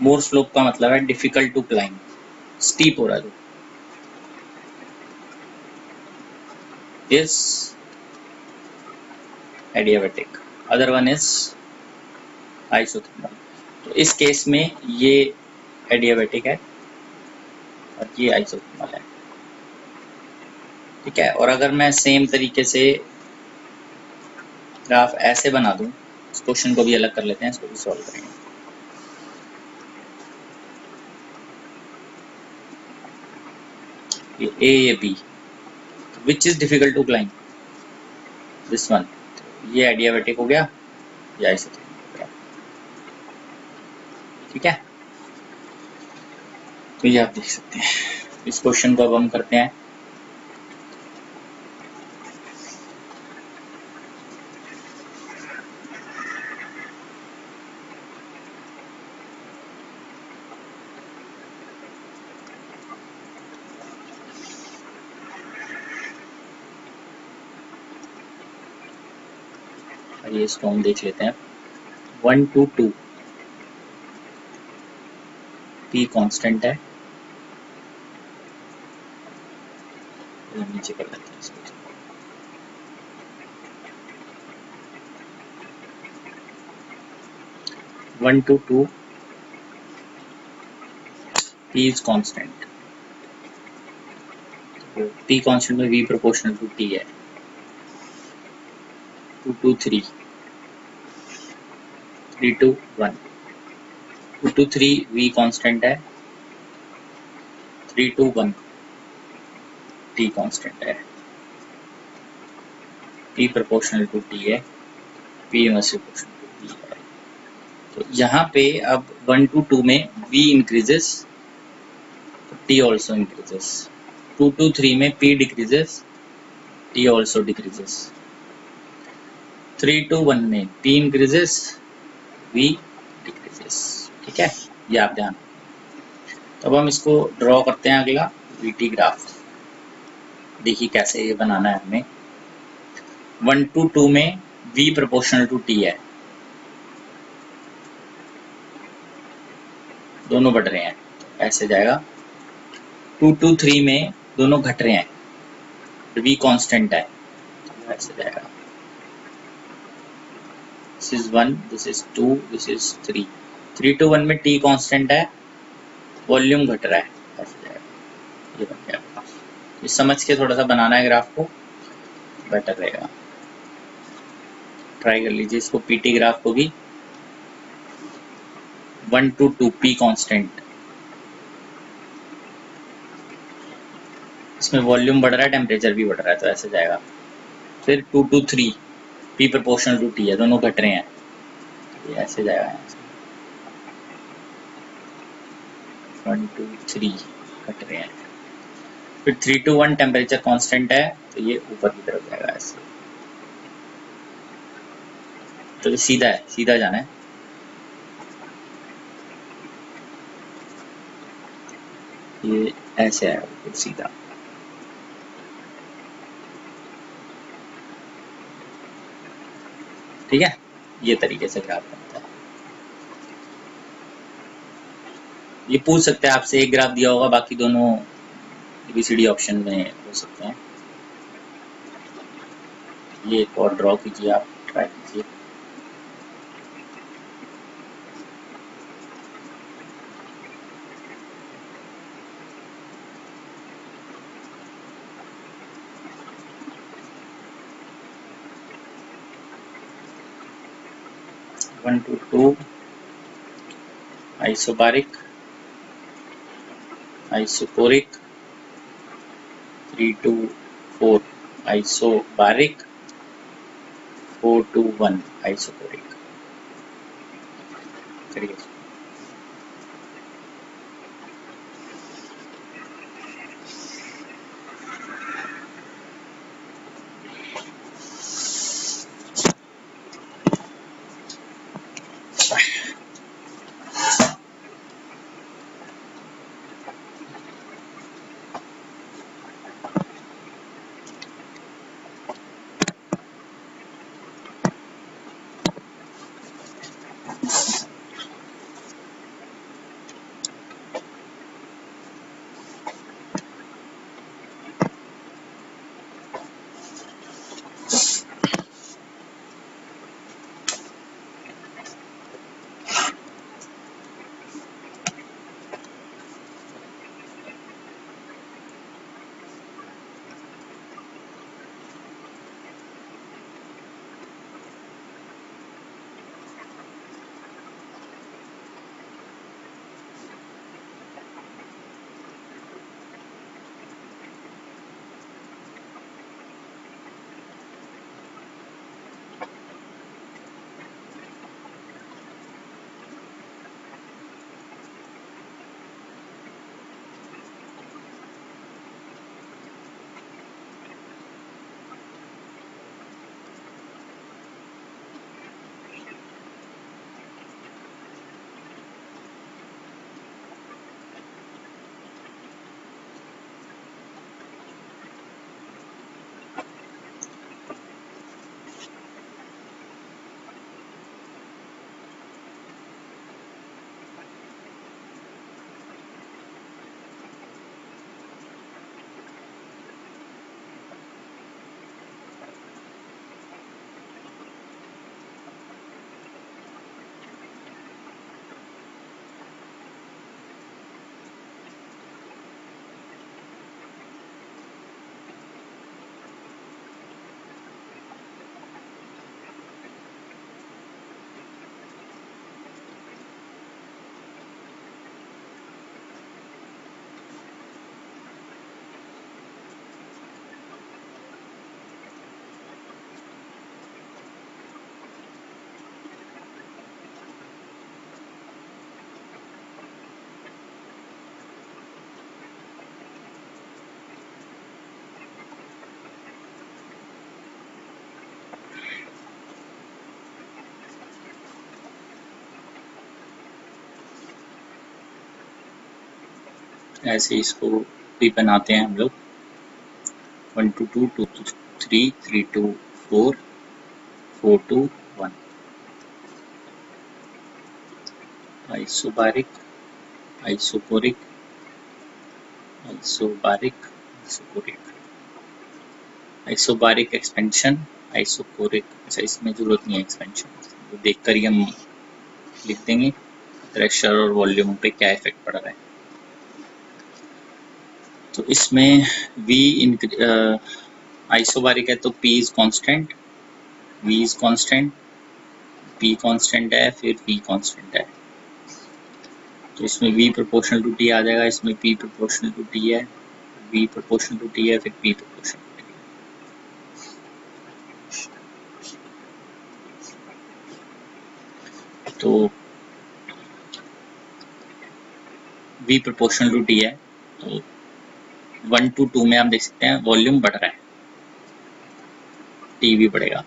मोर स्लोप का मतलब है डिफिकल्ट टू क्लाइंब, स्टीप हो रहा है, is adiabatic, other one is isothermal. तो इस केस में ये एडियाबैटिक है और ये आइसोथर्मल है। ठीक है, और अगर मैं सेम तरीके से ग्राफ ऐसे बना दूं, इस क्वेश्चन को भी अलग कर लेते हैं, इसको भी सॉल्व करेंगे। ये ए, ये B, which is difficult to climb, this one. ये एडियाबैटिक हो गया, ये आइसोथर्मल हो गया। ठीक है, तो ये आप देख सकते हैं। इस क्वेश्चन को अब हम करते हैं। ये इसको हम देख लेते हैं। 1 to 2 P कांस्टेंट है, नीचे कर लेते हैं इसको। 1 to 2 P is constant, तो P constant में V proportional to T है। 2 to 3 3 to 1 2 to 3 V constant है, 3 to 1 T constant है, P proportional to T है, P inverse proportional to T है। तो यहाँ पे अब 1 to 2 में V increases, T also increases। 2 to 3 में P decreases, T also decreases। 3 to 1 में P increases, V decreases। ठीक है, ये आप ध्यान। तो अब हम इसको ड्रॉ करते हैं अगला VT ग्राफ। देखिए कैसे ये बनाना है हमें। 1 to 2 में V proportional to T है, दोनों बढ़ रहे हैं, ऐसे जाएगा। 2 to 3 में दोनों घट रहे हैं, V कांस्टेंट है, ऐसे जाएगा। This is 1, this is 2, this is 3। 3 to 1 में T कांस्टेंट है, वॉल्यूम घट रहा है, ऐसे जाएगा, ये बन गया। ये समझ के थोड़ा सा बनाना है ग्राफ को, बेटर रहेगा। ट्राई कर लीजिए इसको, PT ग्राफ को भी। 1 to 2 P कांस्टेंट, इसमें वॉल्यूम बढ़ रहा है, टेम्परेचर भी बढ़ रहा है, तो ऐसे जाएगा। फिर 2 to 3 P proportional to T है, दोनों घट रहे हैं, ये ऐसे जाएगा। 1 2 3 घट रहे हैं। फिर 3 to 1 टेम्परेचर कांस्टेंट है, तो ये ऊपर की तरफ जाएगा ऐसे। तो ये सीधा है, सीधा जाना है। ये ऐसे आएगा ऊपर सीधा। ठीक है, ये तरीके से ग्राफ बनता है। ये पूछ सकते हैं आपसे, एक ग्राफ दिया होगा, बाकी दोनों ABCD ऑप्शन में हो सकते हैं। ये एक और ड्रॉ कीजिए, आप ट्राई कीजिए। One to two isobaric, isochoric. 3 to 4 isobaric, 4 to 1 isochoric. करिए। ऐसे इसको भी बनाते हैं हम लोग 1 to 2 2 to 3 3 to 4 4 to 1 isobaric isochoric isobaric isochoric isobaric expansion isochoric. अच्छा इसमें जरूरत नहीं है एक्सपेंशन, तो देख कर ही हम लिख देंगे प्रेशर और वॉल्यूम पे क्या इफेक्ट पड़ रहा है। तो इसमें V आइसोबारिक है तो P is constant, V is constant, P constant है, फिर V कांस्टेंट है, तो इसमें V प्रोपोर्शनल टू T आ जाएगा, इसमें P प्रोपोर्शनल टू T है, V प्रोपोर्शनल टू T है, फिर P प्रोपोर्शनल टू T है। तो V प्रोपोर्शनल टू T है, तो 1 to 2 में आप देख सकते हैं वॉल्यूम बढ़ रहा है, T भी बढ़ेगा।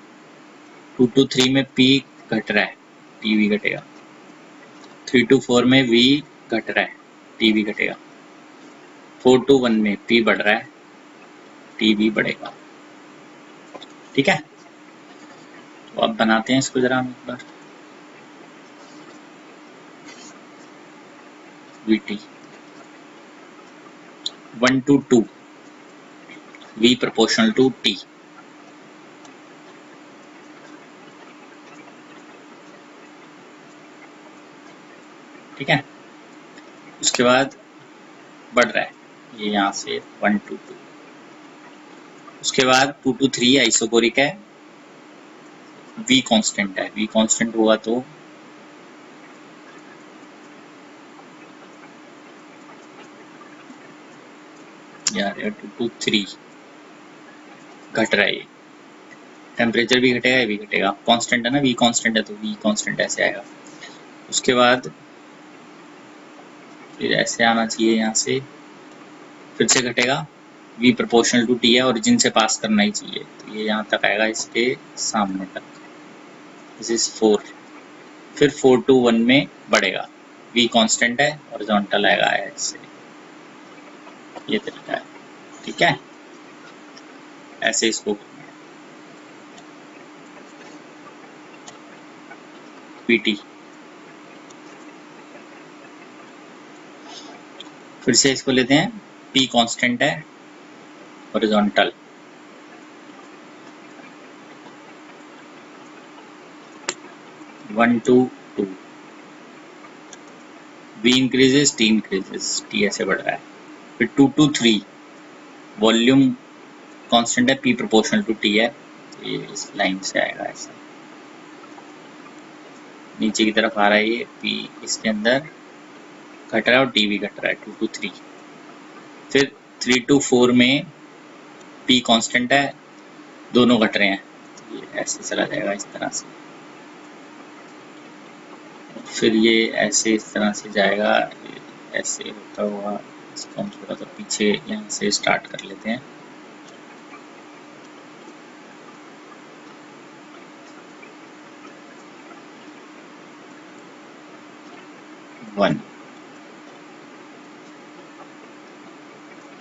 2 to 3 में P घट रहा है, T भी घटेगा। 3 to 4 में V घट रहा है, T भी घटेगा। 4 to 1 में P बढ़ रहा है, T भी बढ़ेगा। ठीक है, तो अब बनाते हैं इसको जरा हम एक बार। VT 1 to 2 V proportional to T। ठीक है, उसके बाद बढ़ रहा है ये यहाँ से 1 to 2, उसके बाद 2 to 3 आइसोकोरिक है, V कांस्टेंट है, V कांस्टेंट हुआ तो यार 2 to 3 घट रहा है, ये टेम्परेचर भी घटेगा, ये भी घटेगा, कांस्टेंट है ना, V कांस्टेंट है तो V कांस्टेंट ऐसे आएगा। उसके बाद फिर ऐसे आना चाहिए, यहाँ से फिर से घटेगा, V प्रोपोर्शनल टू T है, ओरिजिन से पास करना ही चाहिए, तो ये यहाँ तक आएगा, इसके सामने तक, दिस इज 4। फिर 4 to 1 में बढ़ेगा, V कांस्टेंट है, हॉरिजॉन्टल आएगा ऐसे, ये तरीका है। ठीक है, ऐसे इसको PT, फिर से इसको लेते हैं, P कांस्टेंट है, horizontal, one to two, V increases, T increases, T ऐसे बढ़ रहा है। फिर 2 to 3 वॉल्यूम कांस्टेंट है, P प्रोपोर्शनल टू T है, ये इस लाइन से आएगा ऐसा, नीचे की तरफ आ रहा है ये P, इसके अंदर घट रहा है और T भी घट रहा है 2 to 3। फिर 3 to 4 में P कांस्टेंट है, दोनों घट रहे हैं, ये ऐसे चला जाएगा इस तरह से, फिर ये ऐसे इस तरह से जाएगा, ऐसे होता हुआ, इसको हम थोड़ा सा पीछे यहाँ से स्टार्ट कर लेते हैं। वन,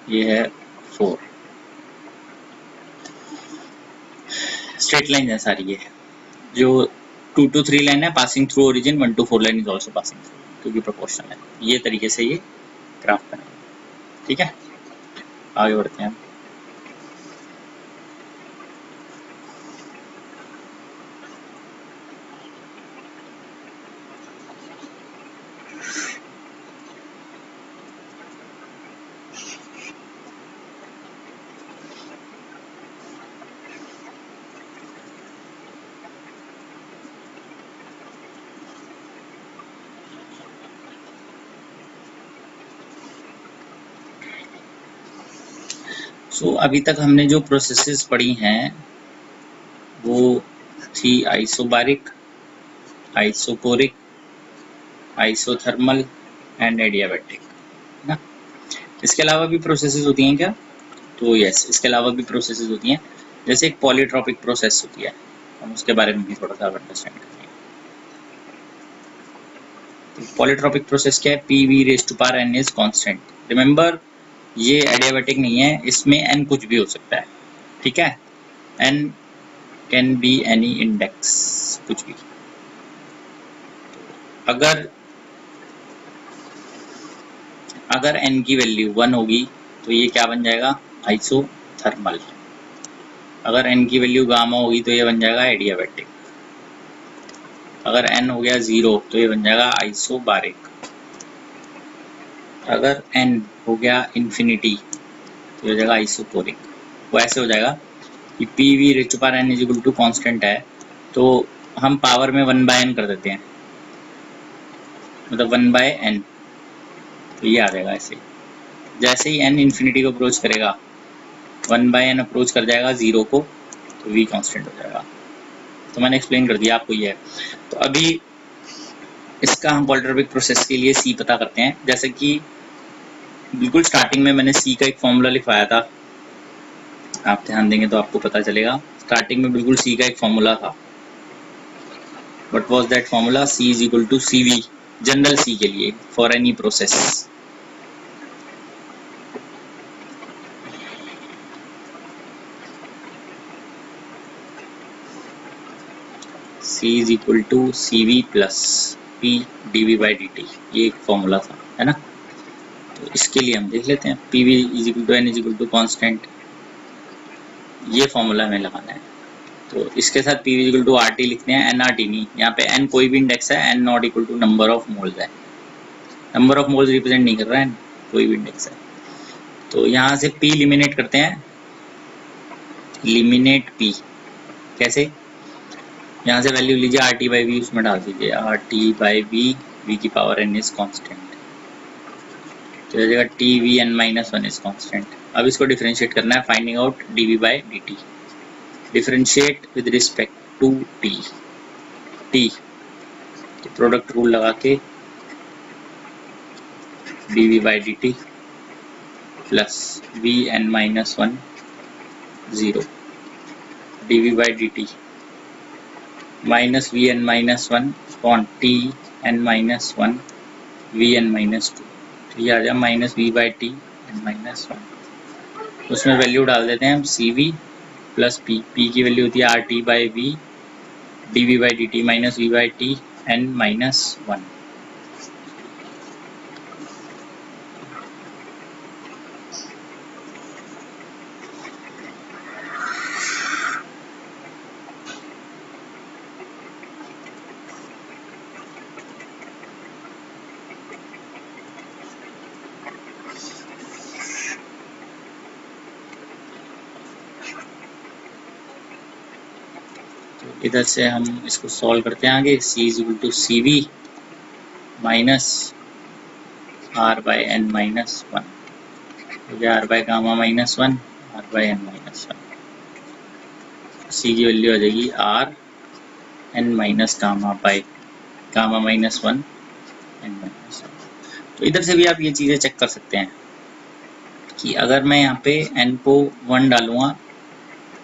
ये है 4, स्ट्रेट लाइन है सारी, ये जो 2 to 3 लाइन है passing through origin, 1 to 4 line is also passing through, क्योंकि प्रोपोर्शनल है। ये तरीके से ये ग्राफ बनाएंगे। ठीक है, आगे बढ़ते हैं। सो अभी तक हमने जो प्रोसेसेस पढ़ी हैं वो थी isobaric, isochoric, isothermal and adiabatic, है ना। इसके अलावा भी प्रोसेसेस होती हैं क्या? तो यस, इसके अलावा भी प्रोसेसेस होती हैं, जैसे एक पॉलीट्रॉपिक प्रोसेस होती है, हम उसके बारे में भी थोड़ा सा अंडरस्टैंड करेंगे। तो पॉलीट्रॉपिक प्रोसेस क्या है? PV raise to power n is constant, remember ये एडियाबेटिक नहीं है, इसमें n कुछ भी हो सकता है, ठीक है। n can be any index, कुछ भी। अगर n की वैल्यू 1 होगी तो ये क्या बन जाएगा, आइसोथर्मल। अगर n की वैल्यू गामा होगी तो ये बन जाएगा एडियाबेटिक। अगर n हो गया 0 तो ये बन जाएगा आइसोबारिक। अगर n हो गया इन्फिनिटी तो ये हो जाएगा आइसोपोरिक। वो ऐसे हो जाएगा कि P V raise to power n is equal to constant है तो हम पावर में 1/n कर देते हैं, मतलब 1/n, तो ये आ जाएगा ऐसे। जैसे ही n इन्फिनिटी को अप्रोच करेगा 1/n अप्रोच कर जाएगा 0 को, तो v कांस्टेंट हो जाएगा। तो मैंने एक्सप्लेन कर दिया आपको ये है। तो अभी इसका हम पॉलीट्रॉपिक प्रोसेस के लिए c पता करते हैं। जैसे कि बिल्कुल स्टार्टिंग में मैंने c का एक फॉर्मूला लिखवाया था, आप ध्यान देंगे तो आपको पता चलेगा। स्टार्टिंग में बिल्कुल c का एक फॉर्मूला था। What was that formula, c is equal to cv, general c के लिए for any process. c is equal to cv plus p dv/dt, ये एक फॉर्मूला था, है ना। तो इसके लिए हम देख लेते हैं, pv is equal to n is equal to constant, ये फॉर्मूला हमें लगाना है। तो इसके साथ pv is equal to rt लिखते हैं, nrt नहीं, यहाँ पे n कोई भी इंडेक्स है, n not equal to number of moles है। नंबर ऑफ मोल्स रिप्रेजेंट नहीं कर रहा है, कोई भी इंडेक्स है। तो यहाँ से p एलिमिनेट करते हैं, एलिमिनेट p कैसे, यहाँ से वैल्यू लीजिए RT/V, उसमें डाल दीजिए RT/V, v की पावर n इज कॉन्स्टेंट, तो जगह TVn-1 इज कॉन्स्टेंट। अब इसको डिफरेंशिएट करना है, finding out dv/dt, differentiate with respect to t, तो प्रोडक्ट रूल लगा के dv/dt plus vn-1 0 dv/dt minus vn-1 upon tn-1 vn-2, तो ये आ जाएगा माइनस v/t(n-1). उसमें वैल्यू डाल देते हैं हम cv प्लस p, p की वैल्यू होती है RT/V dv/dt माइनस v/t(n-1). इधर से हम इसको सॉल्व करते हैं आगे, c is equal to cv minus r/n-1, हो गया r/γ-1, r/n-1। c की वैल्यू आ जाएगी r(n-γ/γ-1 n-1). तो इधर से भी आप ये चीज़ें चेक कर सकते हैं कि अगर मैं यहाँ पे n को 1 डालूँगा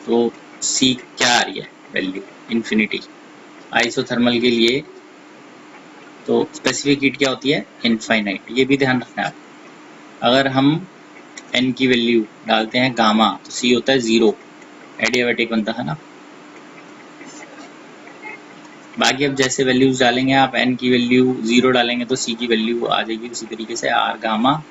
तो c क्या आ रही है वैल्यू, इन्फिनिटी। आइसोथर्मल के लिए तो स्पेसिफिक हीट क्या होती है, इनफाइनाइट, ये भी ध्यान रखना है। अगर हम n की वैल्यू डालते हैं गामा तो c होता है 0, एडियाबेटिक बनता है ना। बाकी अब जैसे वैल्यूज डालेंगे आप, n की वैल्यू 0 डालेंगे तो c की वैल्यू आ जाएगी उसी तरीके से r(γ/γ-1).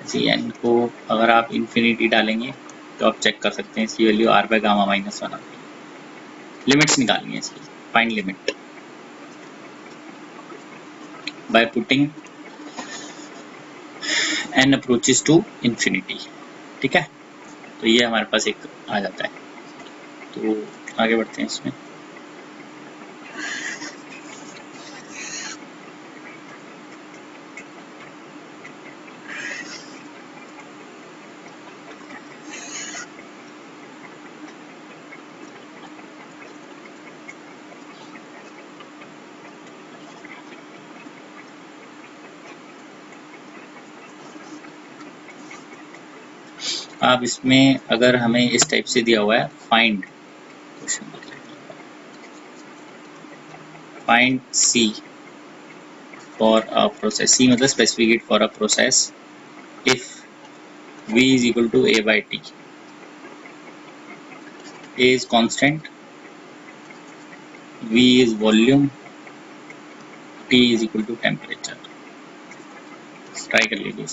ऐसे n को अगर आप इन्फिनिटी डालेंगे तो आप चेक कर सकते हैं इसकी वैल्यू r/γ-1 आती है। लिमिट्स निकालनी है इसकी, find limit by putting n approaches to infinity, ठीक है। तो ये हमारे पास एक आ जाता है। तो आगे बढ़ते हैं इसमें। आप इसमें अगर हमें इस टाइप से दिया हुआ है find c for a process, C मतलब specific heat for a process if v is equal to a by t, a is constant, v is volume, t is equal to temperature। Try कर लीजिए,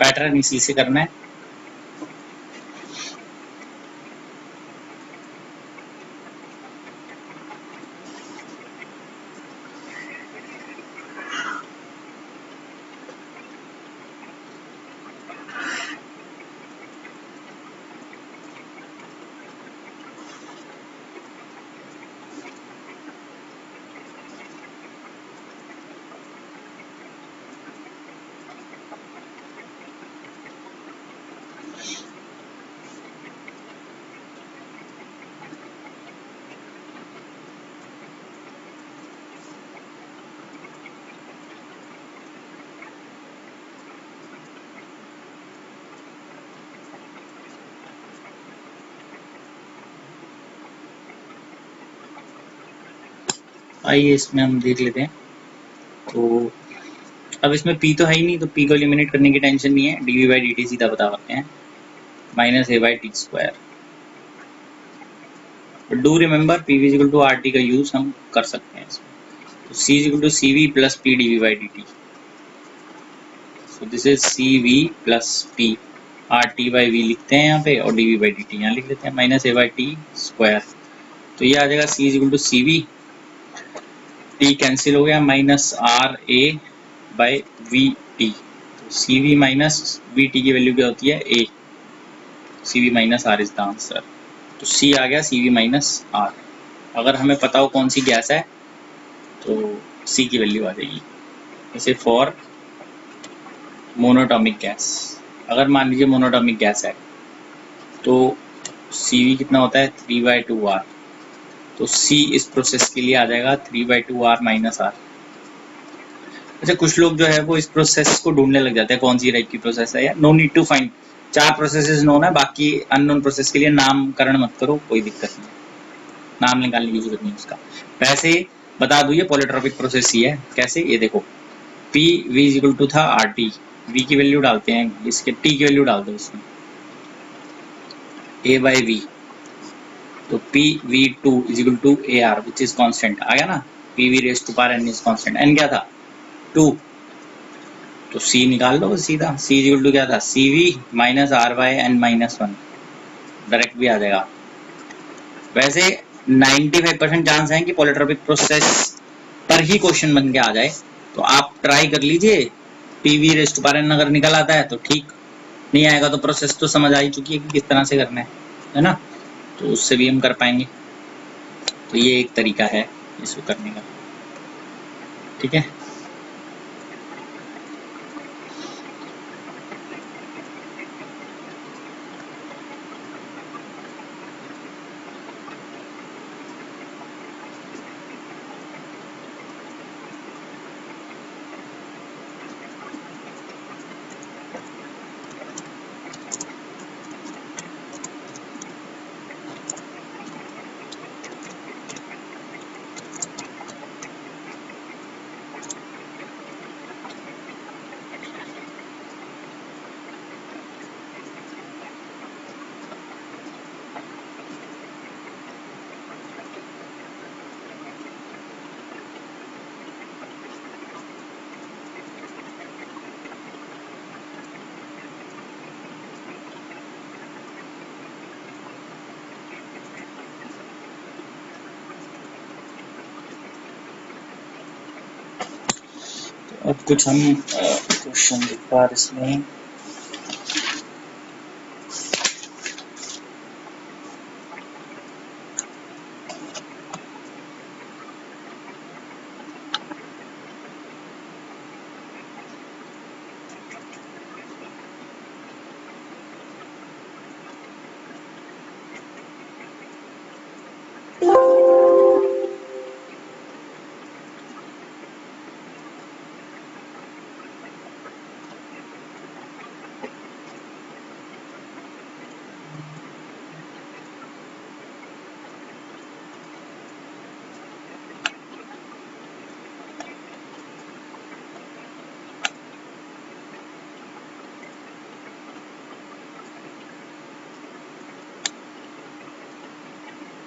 pattern इसी से करना है। आइए इसमें हम देख लेते हैं। तो अब इसमें p तो है ही नहीं, तो p को एलिमिनेट करने की टेंशन नहीं है, dv बाई dt सीधा बता सकते हैं minus a by T square. But do remember p is equal to R T का यूज हम कर सकते हैं इसमें, तो c is equal to C V plus P D V by D T. So this is C V plus P, R T by V लिखते हैं यहाँ पे और D V by D T यहाँ लिख लेते हैं minus A by T square. तो ये आ जाएगा c is equal to C V, T cancel हो गया, minus R A by V T. तो C V minus V T की वैल्यू क्या होती है A, C V minus R is the answer. तो सी आ गया सी वी माइनस आर। अगर हमें पता हो कौन सी गैस है तो सी की वैल्यू आ जाएगी। जैसे फॉर मोनोटॉमिक गैस, अगर मान लीजिए मोनोटॉमिक गैस है तो सी वी कितना होता है 3/2 आर, तो सी इस प्रोसेस के लिए आ जाएगा 3/2 आर माइनस आर। अच्छा, कुछ लोग जो है वो इस प्रोसेस को ढूंढने लग जाते हैं कौन सी टाइप की प्रोसेस है। या no need to find, 4 processes known है, बाकी अननोन प्रोसेस के लिए नामकरण मत करो, कोई दिक्कत नहीं, नाम निकालने की जरूरत नहीं उसका। वैसे बता दूं ये पॉलीट्रॉपिक प्रोसेस ही है। कैसे, ये देखो P V is equal to था आर टी, वी की वैल्यू डालते हैं, इसके टी की वैल्यू डाल दो इसमें ए बाई वी, तो P V two is equal to A R which is constant आ गया ना, P V raise to power N is constant, N क्या था 2, तो सी निकाल लो सीधा, सी इज इक्वल टू क्या था C V minus R by N minus 1, direct भी आ जाएगा। वैसे 95% चांस है कि पॉलीट्रॉपिक प्रोसेस पर ही क्वेश्चन बन के आ जाए, तो आप ट्राई कर लीजिए। पीवी रेस्ट पर एन अगर निकल आता है तो ठीक, नहीं आएगा तो प्रोसेस तो समझ आ ही चुकी है कि किस तरह से करना है ना, तो उससे भी हम कर पाएंगे। तो ये एक तरीका है इसको करने का, ठीक है। अब कुछ हम क्वेश्चन लिख पा इसमें।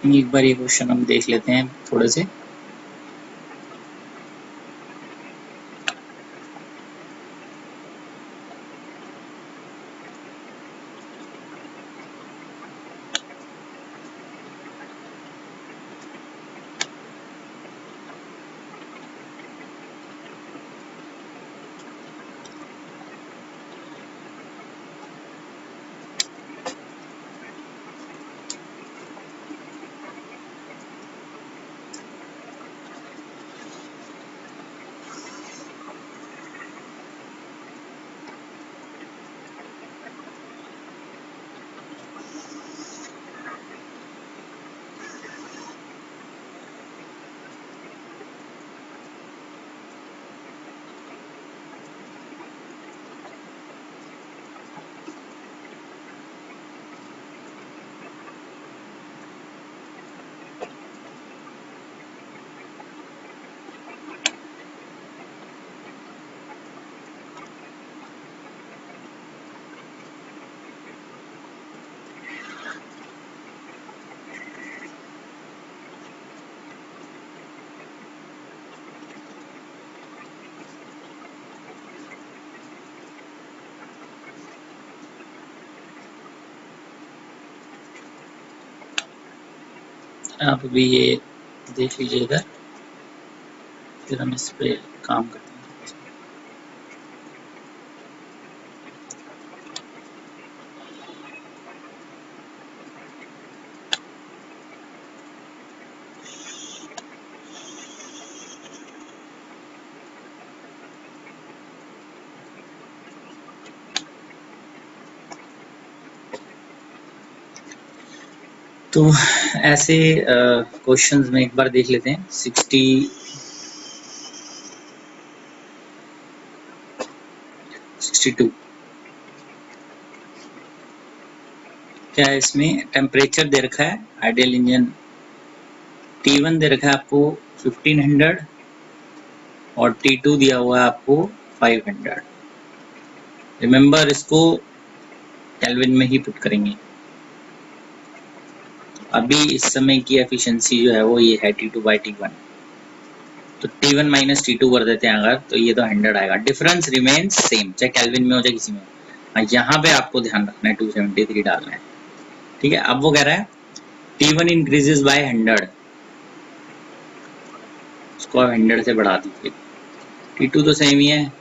एक बार ये क्वेश्चन हम देख लेते हैं थोड़े से। आप भी ये देख लीजिएगा, फिर हम इस पे काम करते हैं। तो ऐसे क्वेश्चंस में एक बार देख लेते हैं। 62 क्या है, इसमें टेम्परेचर दे रखा है आइडियल इंजन T1 दे रखा है आपको 1500 और T2 दिया हुआ है आपको 500। रिमेंबर इसको केल्विन में ही पुट करेंगे। अभी इस समय की एफिशिएंसी जो है वो ये है T2/T1, तो T1 माइनस T2 कर देते हैं अगर, तो ये तो 100 आएगा। डिफरेंस रिमेन्स सेम, चाहे केल्विन में हो चाहे किसी में हो। यहाँ पे आपको ध्यान रखना है 273 डालना है, ठीक है। अब वो कह रहा है T1 इंक्रीजेस बाय 100, उसको आप 100 से बढ़ा दीजिए। T2 तो सेम ही है,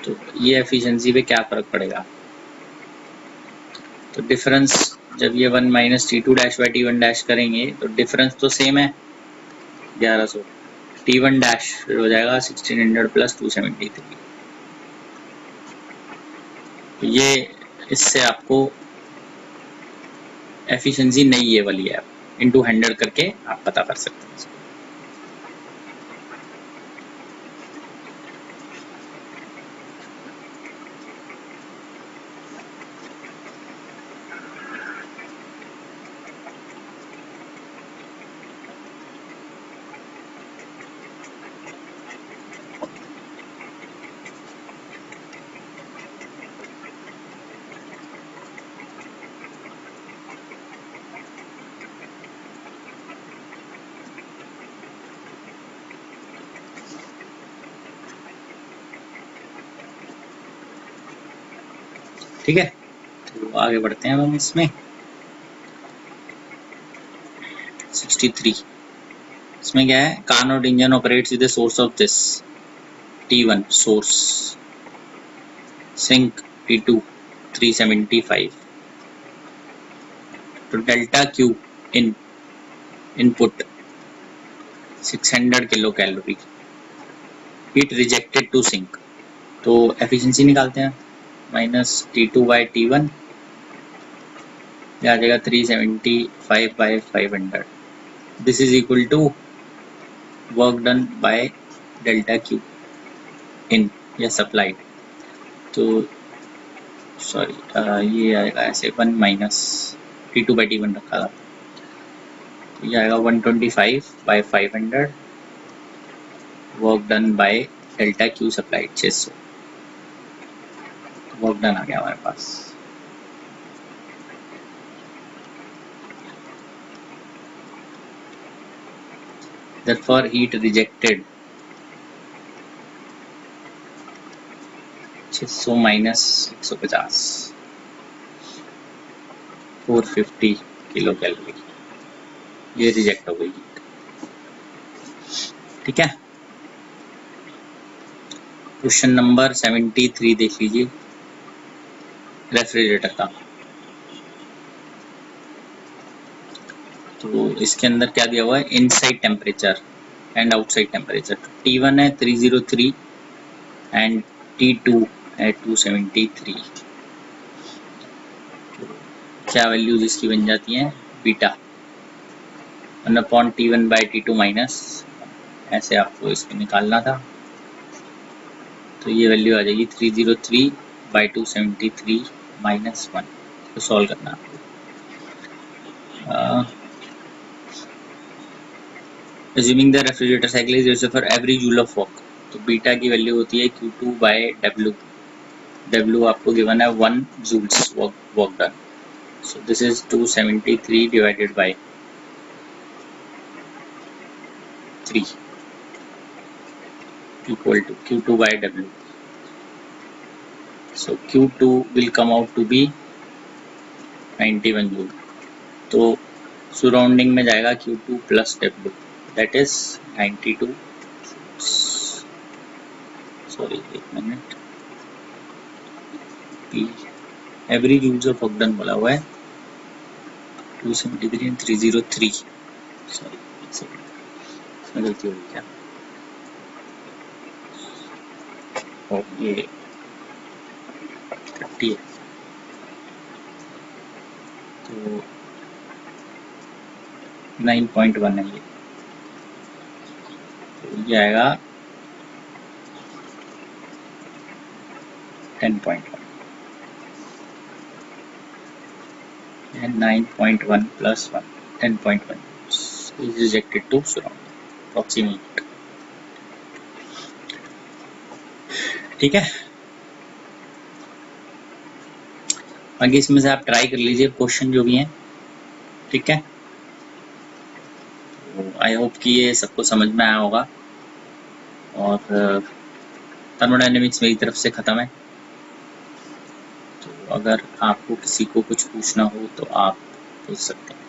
तो ये एफिशिएंसी पे क्या फर्क पड़ेगा। तो डिफरेंस जब ये 1 माइनस T2-/T1- करेंगे तो डिफरेंस तो सेम है 1100। T1- फिर हो जाएगा 1600 प्लस 273। तो ये इससे आपको एफिशिएंसी नहीं ये वाली है, इंटू 100 करके आप पता कर सकते हैं। ठीक है, तो आगे बढ़ते हैं हम इसमें। 63 इसमें क्या है, Carnot engine operates with the source of this T1 source, sink T2 375, तो delta Q in input 600 kilo calorie, heat rejected to sink. तो एफिशिएंसी निकालते हैं, माइनस T2/T1 आ जाएगा 375/500। This is equal to work done by delta Q in या supplied. तो sorry, ये आएगा ऐसे 1 माइनस T2/T1 रखा था, तो ये आएगा 125/500 work done by delta Q supplied 600। Work done आ गया हमारे पास। therefore heat rejected 600 minus 150 450 kilo calorie, ये रिजेक्ट हो गई। ठीक है, क्वेश्चन नंबर 73 देख लीजिए रेफ्रिजरेटर का। तो इसके अंदर क्या दिया हुआ है, inside temperature and outside temperature. T1 है 303 एंड T2 है 273। क्या वैल्यूज इसकी बन जाती हैं, बीटा 1/T1/T2 माइनस, ऐसे आपको इसमें निकालना था। तो ये वैल्यू आ जाएगी 303/273 माइनस 1। तो सॉल्व करना आपको। Assuming the refrigerator cycle is used for every joule of work, तो बीटा की वैल्यू होती है Q2/W। W आपको गिवन है 1 joules work done, so this is 273 divided by 3 equal to Q2/W. So Q2 will come out to be 91 joule। तो surrounding में जाएगा Q2 plus W, that is 92। Sorry एक minute, every joules of work done बोला हुआ है 273 and 303। Sorry एक second, इसमें गलती हो गई क्या, और ये 30 है तो 9.1 है ये, तो ये आएगा 10.1 and 9.1 plus 1 10.1 is rejected to surrounding approximate। ठीक है, बाकी इसमें से आप ट्राई कर लीजिए क्वेश्चन जो भी हैं। ठीक है, आई होप कि ये सबको समझ में आया होगा। और थर्मोडायनेमिक्स मेरी तरफ से ख़त्म है। तो अगर आपको किसी को कुछ पूछना हो तो आप पूछ सकते हैं।